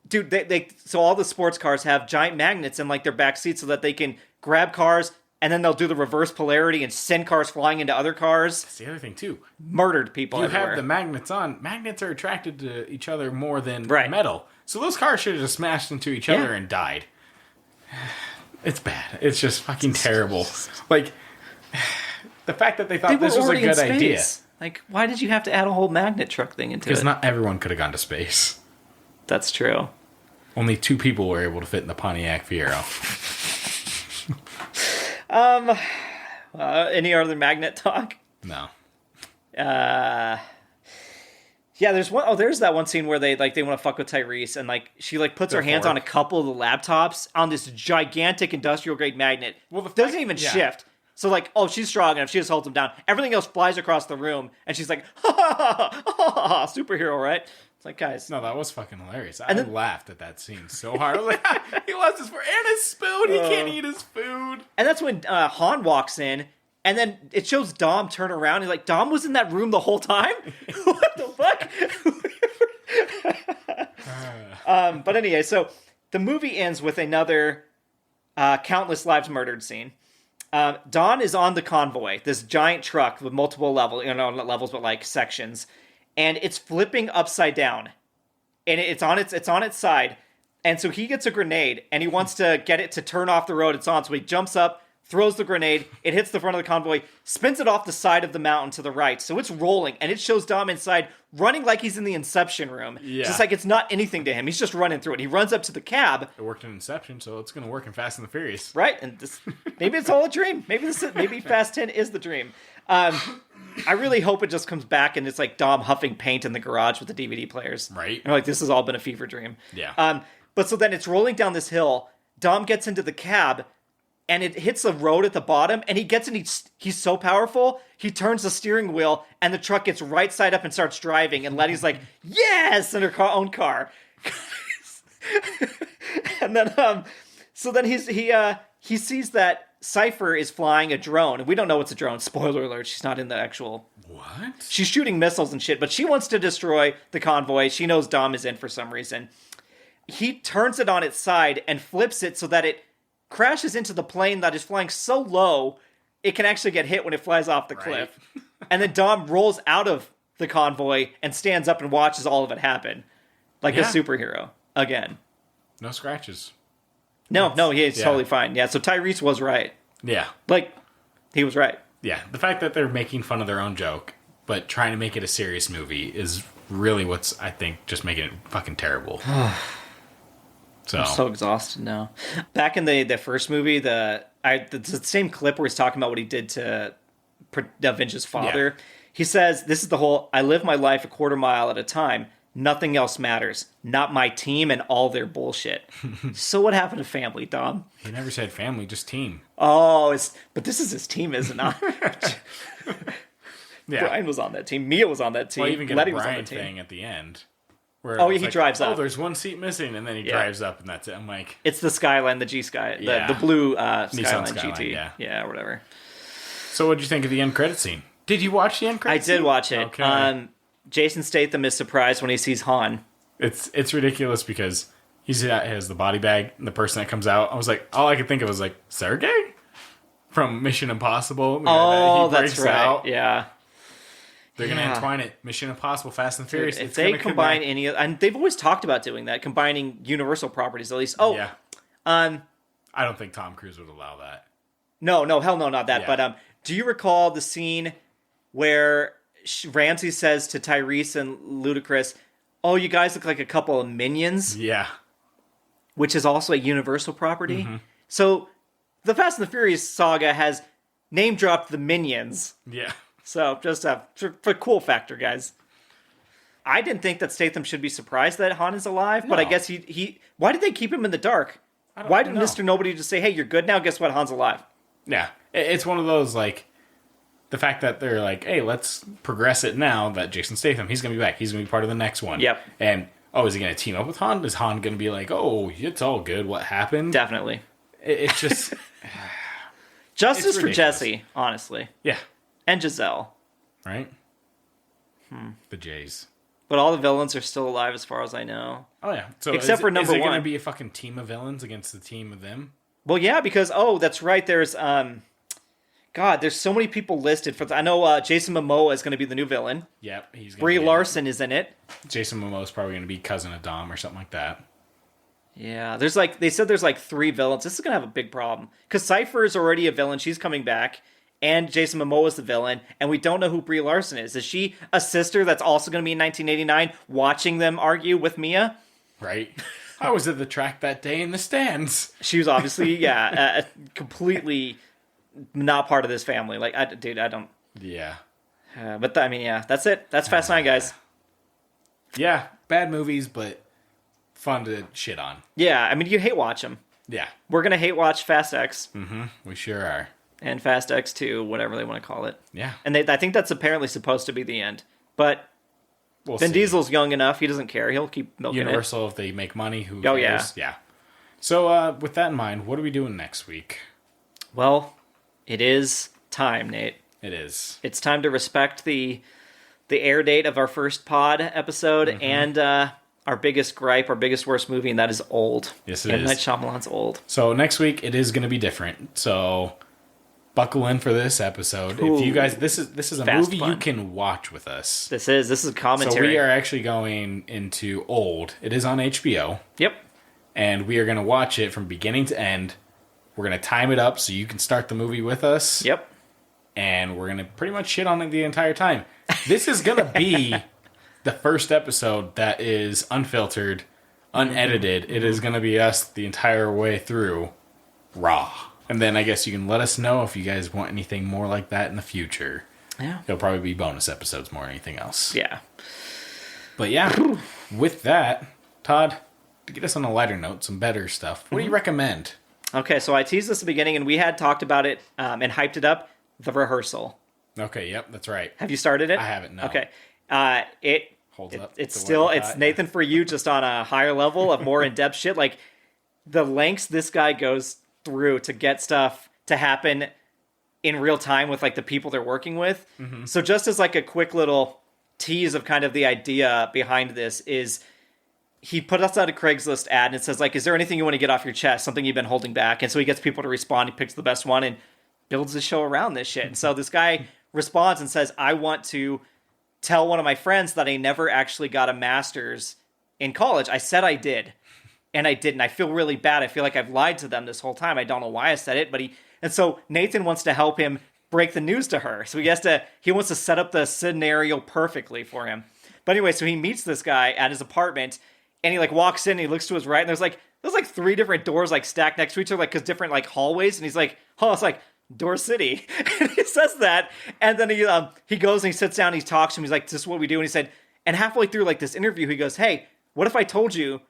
dude, so all the sports cars have giant magnets in their back seats so that they can grab cars, and then they'll do the reverse polarity and send cars flying into other cars. That's the other thing, too. Murdered people everywhere. You have the magnets on. Magnets are attracted to each other more than metal. So those cars should have just smashed into each other and died. It's bad. It's just fucking terrible. The fact that they thought this was a good idea. Why did you have to add a whole magnet truck thing into it? Because not everyone could have gone to space. That's true. Only 2 people were able to fit in the Pontiac Fiero. Any other magnet talk? No. Yeah, there's one. Oh, there's that one scene where they want to fuck with Tyrese, and she puts her hands on a couple of the laptops on this gigantic industrial grade magnet. Well, it doesn't even shift. So she's strong enough. She just holds him down. Everything else flies across the room, and she's like, ha ha ha ha ha, superhero, right? It's like, guys. No, that was fucking hilarious. I laughed at that scene so hard. I was like, he lost his fork and his spoon. He can't eat his food. And that's when Han walks in, and then it shows Dom turn around. He's like, Dom was in that room the whole time? What the fuck? But anyway, so the movie ends with another countless lives murdered scene. Don is on the convoy, this giant truck with multiple levels, not levels, but sections. And it's flipping upside down, and it's on its side. And so he gets a grenade, and he wants to get it to turn off the road it's on. So he jumps up, throws the grenade, it hits the front of the convoy, spins it off the side of the mountain to the right, so it's rolling, and it shows Dom inside, running like he's in the Inception room. Yeah. Just like it's not anything to him, he's just running through it. He runs up to the cab. It worked in Inception, so it's going to work in Fast and the Furious. Right, and maybe it's all a dream. Maybe Fast 10 is the dream. I really hope it just comes back and it's like Dom huffing paint in the garage with the DVD players. Right. And like, this has all been a fever dream. Yeah. But so then it's rolling down this hill, Dom gets into the cab, and it hits the road at the bottom, and he gets in, he's so powerful, he turns the steering wheel, and the truck gets right side up and starts driving, and Letty's like, yes, in her own car. And then, so then he sees that Cypher is flying a drone, and we don't know what's a drone. Spoiler alert, she's not in the actual... What? She's shooting missiles and shit, but she wants to destroy the convoy. She knows Dom is in for some reason. He turns it on its side and flips it so that it crashes into the plane that is flying so low, it can actually get hit when it flies off the cliff. And then Dom rolls out of the convoy and stands up and watches all of it happen. Like a superhero. Again. No scratches. No, he's totally fine. Yeah, so Tyrese was right. Yeah. Like, he was right. Yeah, the fact that they're making fun of their own joke, but trying to make it a serious movie is really what's, I think, just making it fucking terrible. I'm so exhausted now. Back in the first movie, the same clip where he's talking about what he did to avenge his father. Yeah. He says, this is the whole, I live my life a quarter mile at a time. Nothing else matters. Not my team and all their bullshit. So what happened to family, Dom? He never said family, just team. Oh, but this is his team, is it not? Yeah. Brian was on that team. Mia was on that team. Well, even get Letty a was on Brian the team. thing at the end. Where he drives up. Oh, there's one seat missing, and then he drives up, and that's it. I'm like... It's the Skyline, the the blue Skyline GT. Yeah, or whatever. So what'd you think of the end credit scene? Did you watch the end credit scene? I did watch it. Okay. Jason Statham is surprised when he sees Han. It's ridiculous because he has the body bag, and the person that comes out, I was like, all I could think of was like, Sergey? From Mission Impossible. Oh, that's right. Out. Yeah. They're going to entwine it. Mission Impossible, Fast and Furious. If they combine any of... And they've always talked about doing that, combining Universal properties at least. Oh, yeah. I don't think Tom Cruise would allow that. No, hell no, not that. Yeah. But do you recall the scene where Ramsey says to Tyrese and Ludacris, oh, you guys look like a couple of minions? Yeah. Which is also a Universal property. Mm-hmm. So the Fast and the Furious saga has name-dropped the Minions. Yeah. So, just for cool factor, guys. I didn't think that Statham should be surprised that Han is alive, but I guess he... Why did they keep him in the dark? Why did Mr. Nobody just say, hey, you're good now, guess what, Han's alive? Yeah. It's one of those, like... The fact that they're like, hey, let's progress it now that Jason Statham, he's going to be back. He's going to be part of the next one. Yep. And, is he going to team up with Han? Is Han going to be like, oh, it's all good, what happened? Definitely. It's just... Justice for Jesse, honestly. Yeah. And Giselle. Right? The Jays. But all the villains are still alive as far as I know. Oh, yeah. So except for number one. Is it going to be a fucking team of villains against the team of them? Well, yeah, because, that's right. There's, God, there's so many people listed. I know Jason Momoa is going to be the new villain. Yep. He's Brie Larson is in it. Jason Momoa is probably going to be cousin of Dom or something like that. Yeah, they said there's 3 villains. This is going to have a big problem. Because Cypher is already a villain. She's coming back. And Jason Momoa is the villain, and we don't know who Brie Larson is. Is she a sister that's also going to be in 1989 watching them argue with Mia? Right. I was at the track that day in the stands. She was obviously, completely not part of this family. Like, I don't... Yeah. But, that's it. That's Fast 9, guys. Yeah, bad movies, but fun to shit on. Yeah, you hate watch them. Yeah. We're going to hate watch Fast X. Mm-hmm, we sure are. And Fast X2, whatever they want to call it. Yeah. And I think that's apparently supposed to be the end. But Vin Diesel's young enough. He doesn't care. He'll keep milking Universal, if they make money, who cares? Yeah. So, with that in mind, what are we doing next week? Well, it is time, Nate. It is. It's time to respect the air date of our first pod episode and our biggest gripe, our biggest worst movie, and that is Old. Yes, it is. M. Night Shyamalan's Old. So, next week, it is going to be different. So... Buckle in for this episode. Ooh, if you guys, this is a movie you can watch with us. This is commentary. So we are actually going into Old. It is on HBO. Yep. And we are going to watch it from beginning to end. We're going to time it up so you can start the movie with us. Yep. And we're going to pretty much shit on it the entire time. This is going to be the first episode that is unfiltered, unedited. It is going to be us the entire way through raw. And then I guess you can let us know if you guys want anything more like that in the future. Yeah. It'll probably be bonus episodes more than anything else. Yeah. But yeah, with that, Todd, to get us on a lighter note, some better stuff, what do you recommend? Okay, so I teased this at the beginning, and we had talked about it and hyped it up, The Rehearsal. Okay, yep, that's right. Have you started it? I haven't, no. Okay. It's Nathan for you, just on a higher level of more in-depth shit. Like, the lengths this guy goes through to get stuff to happen in real time with, like, the people they're working with. Mm-hmm. So just as, like, a quick little tease of kind of the idea behind this is he put us out a Craigslist ad and it says, like, is there anything you want to get off your chest, something you've been holding back? And so he gets people to respond. He picks the best one and builds the show around this shit. And so this guy responds and says, I want to tell one of my friends that I never actually got a master's in college. I said I did, and I didn't. I feel really bad. I feel like I've lied to them this whole time. I don't know why I said it, but and so Nathan wants to help him break the news to her. So he wants to set up the scenario perfectly for him. But anyway, so he meets this guy at his apartment, and he, like, walks in and he looks to his right, and there's like 3 different doors, like, stacked next to each other, like, cause different, like, hallways. And he's like, oh, it's like Door City. And he says that. And then he goes and he sits down and he talks to him. He's like, this is what we do. And he said, and halfway through, like, this interview, he goes, hey, what if I told you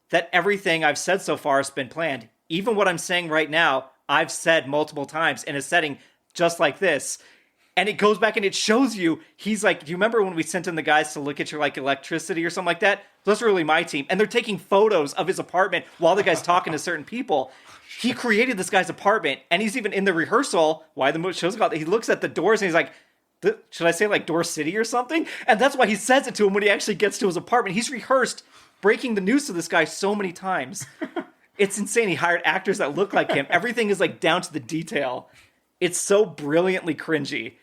that everything I've said so far has been planned? Even what I'm saying right now, I've said multiple times in a setting just like this. And it goes back and it shows you, he's like, do you remember when we sent in the guys to look at your, like, electricity or something like that? Those are really my team. And they're taking photos of his apartment while the guy's talking to certain people. He created this guy's apartment, and he's even in the rehearsal, why the show's called, he looks at the doors and he's like, should I say, like, Door City or something? And that's why he says it to him when he actually gets to his apartment. He's rehearsed breaking the news to this guy so many times. It's insane. He hired actors that look like him. Everything is, like, down to the detail. It's so brilliantly cringy.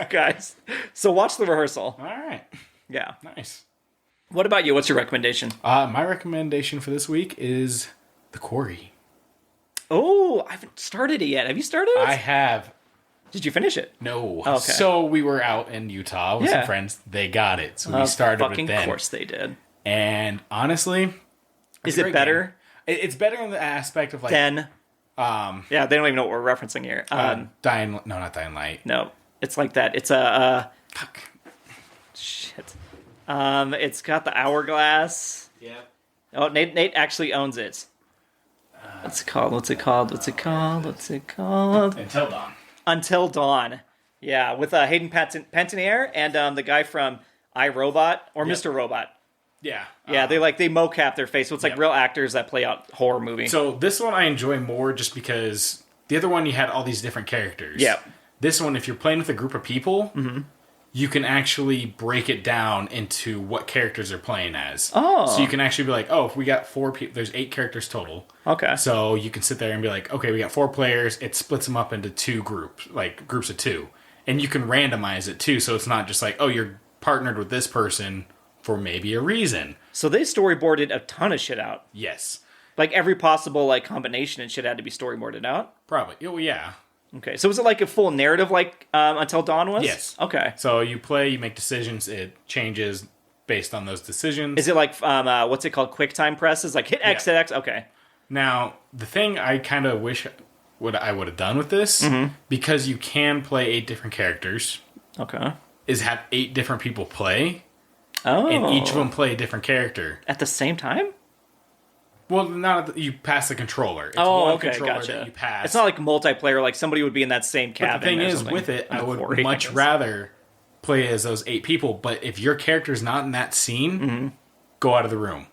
Guys. So watch The Rehearsal. All right. Yeah. Nice. What about you? What's your recommendation? My recommendation for this week is The Quarry. Oh, I haven't started it yet. Have you started it? I have. Did you finish it? No. Okay. So we were out in Utah with some friends. They got it. So we started with them. Of course they did. And honestly, is it better? It's better in the aspect of, like, then. Yeah, they don't even know what we're referencing here. not Dying Light. No, it's like that. It's a fuck. Shit. It's got the hourglass. Yeah. Oh, Nate actually owns it. What's it called? Until Dawn. Until Dawn. Yeah, with Hayden Panettiere and the guy from iRobot or Mr. Robot. Yeah. Yeah, they mocap their face. So it's like real actors that play out horror movies. So this one I enjoy more just because the other one you had all these different characters. Yeah. This one, if you're playing with a group of people, you can actually break it down into what characters they're playing as. Oh. So you can actually be like, oh, if we got 4 people, there's 8 characters total. Okay. So you can sit there and be like, okay, we got 4 players. It splits them up into 2 groups, like groups of 2. And you can randomize it too. So it's not just like, oh, you're partnered with this person for maybe a reason. So they storyboarded a ton of shit out. Yes. Like every possible, like, combination and shit had to be storyboarded out? Probably. Oh, yeah. Okay, so was it like a full narrative like Until Dawn was? Yes. Okay. So you play, you make decisions, it changes based on those decisions. Is it like, what's it called, QuickTime presses? Like hit X, hit X? Okay. Now, the thing I kind of wish I would have done with this, because you can play 8 different characters, is have 8 different people play, and each of them play a different character. At the same time? Well, you pass the controller. It's one controller gotcha. that you pass. It's not like multiplayer, like somebody would be in that same cabin. But the thing is, with it, I would much rather play as those 8 people, but if your character's not in that scene, go out of the room.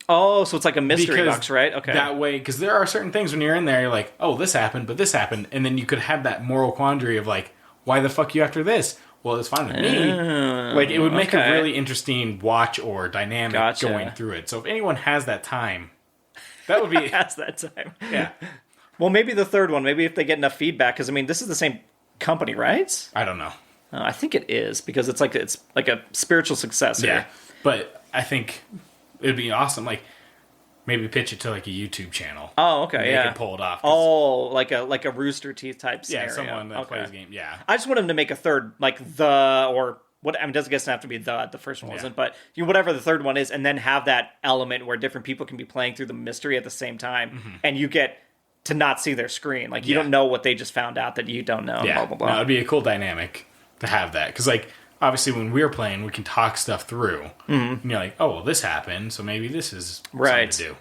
Oh, so it's like a mystery box, right? Okay. That way, because there are certain things when you're in there, you're like, oh, this happened, but this happened, and then you could have that moral quandary of like, why the fuck you after this? Well, it's fine with me. Like, it would make a really interesting watch or dynamic going through it. So if anyone has that time, that would be... has that time. Yeah. Well, maybe the third one, maybe if they get enough feedback, because, I mean, this is the same company, right? I don't know. I think it is, because it's like a spiritual successor. Yeah, but I think it would be awesome. Like, maybe pitch it to like a YouTube channel. Oh, okay, They can pull it off. Oh, like a Rooster Teeth type scenario. Yeah, someone that plays game. Yeah. I just want him to make a third, like or what? I mean, it doesn't have to be the first one wasn't, but whatever the third one is, and then have that element where different people can be playing through the mystery at the same time, and you get to not see their screen. Like, you don't know what they just found out that you don't know. Yeah, blah, blah, blah. No, it'd be a cool dynamic to have that. Because, like, obviously when we're playing, we can talk stuff through. And you're like, oh, well, this happened, so maybe this is something to do.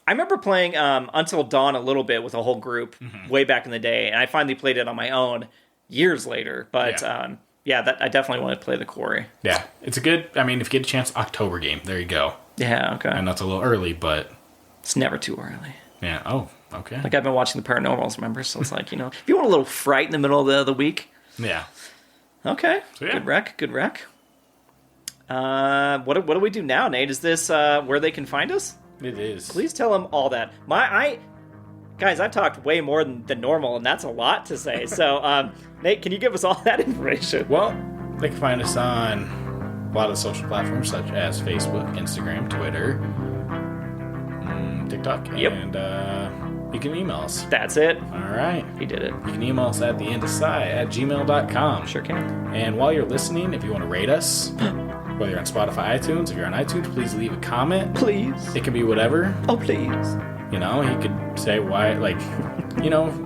I remember playing Until Dawn a little bit with a whole group way back in the day, and I finally played it on my own years later. But, I definitely want to play the Quarry. Yeah, it's a good, I mean, if you get a chance, October game. There you go. Yeah, okay. I know it's a little early, but... It's never too early. Yeah, oh, okay. Like, I've been watching The Paranormals, remember? So it's like, if you want a little fright in the middle of the week. Yeah. Okay. So, good rec. What do we do now, Nate? Is this where they can find us? It is. Please tell them all that. Guys, I've talked way more than normal, and that's a lot to say. So, Nate, can you give us all that information? Well, they can find us on a lot of social platforms such as Facebook, Instagram, Twitter, TikTok, and you can email us. That's it. All right. He did it. You can email us at theendofsci@gmail.com. Sure can. And while you're listening, if you want to rate us, whether you're on Spotify, iTunes, if you're on iTunes, please leave a comment. Please. It can be whatever. Oh, please. You could say why, like,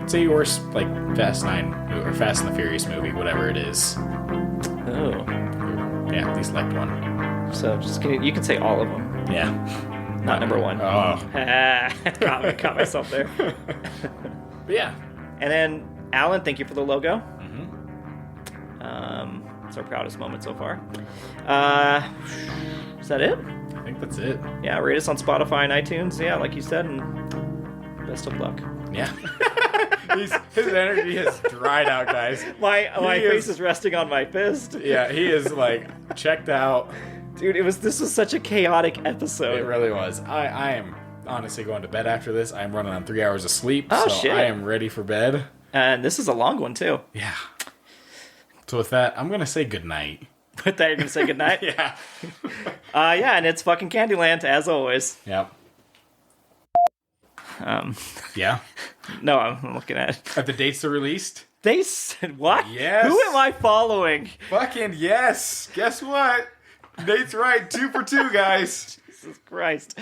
say your worst, like, Fast 9 or Fast and the Furious movie, whatever it is. Oh. Yeah, please select one. So you can say all of them. Yeah. Not number one. Oh. Caught myself there. But yeah. And then, Alan, thank you for the logo. It's our proudest moment so far. Is that it? I think that's it. Yeah, rate us on Spotify and iTunes. Yeah, like you said, and best of luck. Yeah. His energy has dried out, guys. My face is resting on my fist. Yeah, he is, like, checked out. Dude, this was such a chaotic episode. It really was. I am honestly going to bed after this. I'm running on 3 hours of sleep. Oh, so shit. I am ready for bed. And this is a long one, too. Yeah. So with that, I'm going to say goodnight. With that, you're going to say goodnight? Yeah. And it's fucking Candyland, as always. Yep. Yeah? No, I'm looking at it. Are the dates are released? They said, what? Yes. Who am I following? Fucking yes. Guess what? Nate's right. 2 for 2, guys. Jesus Christ.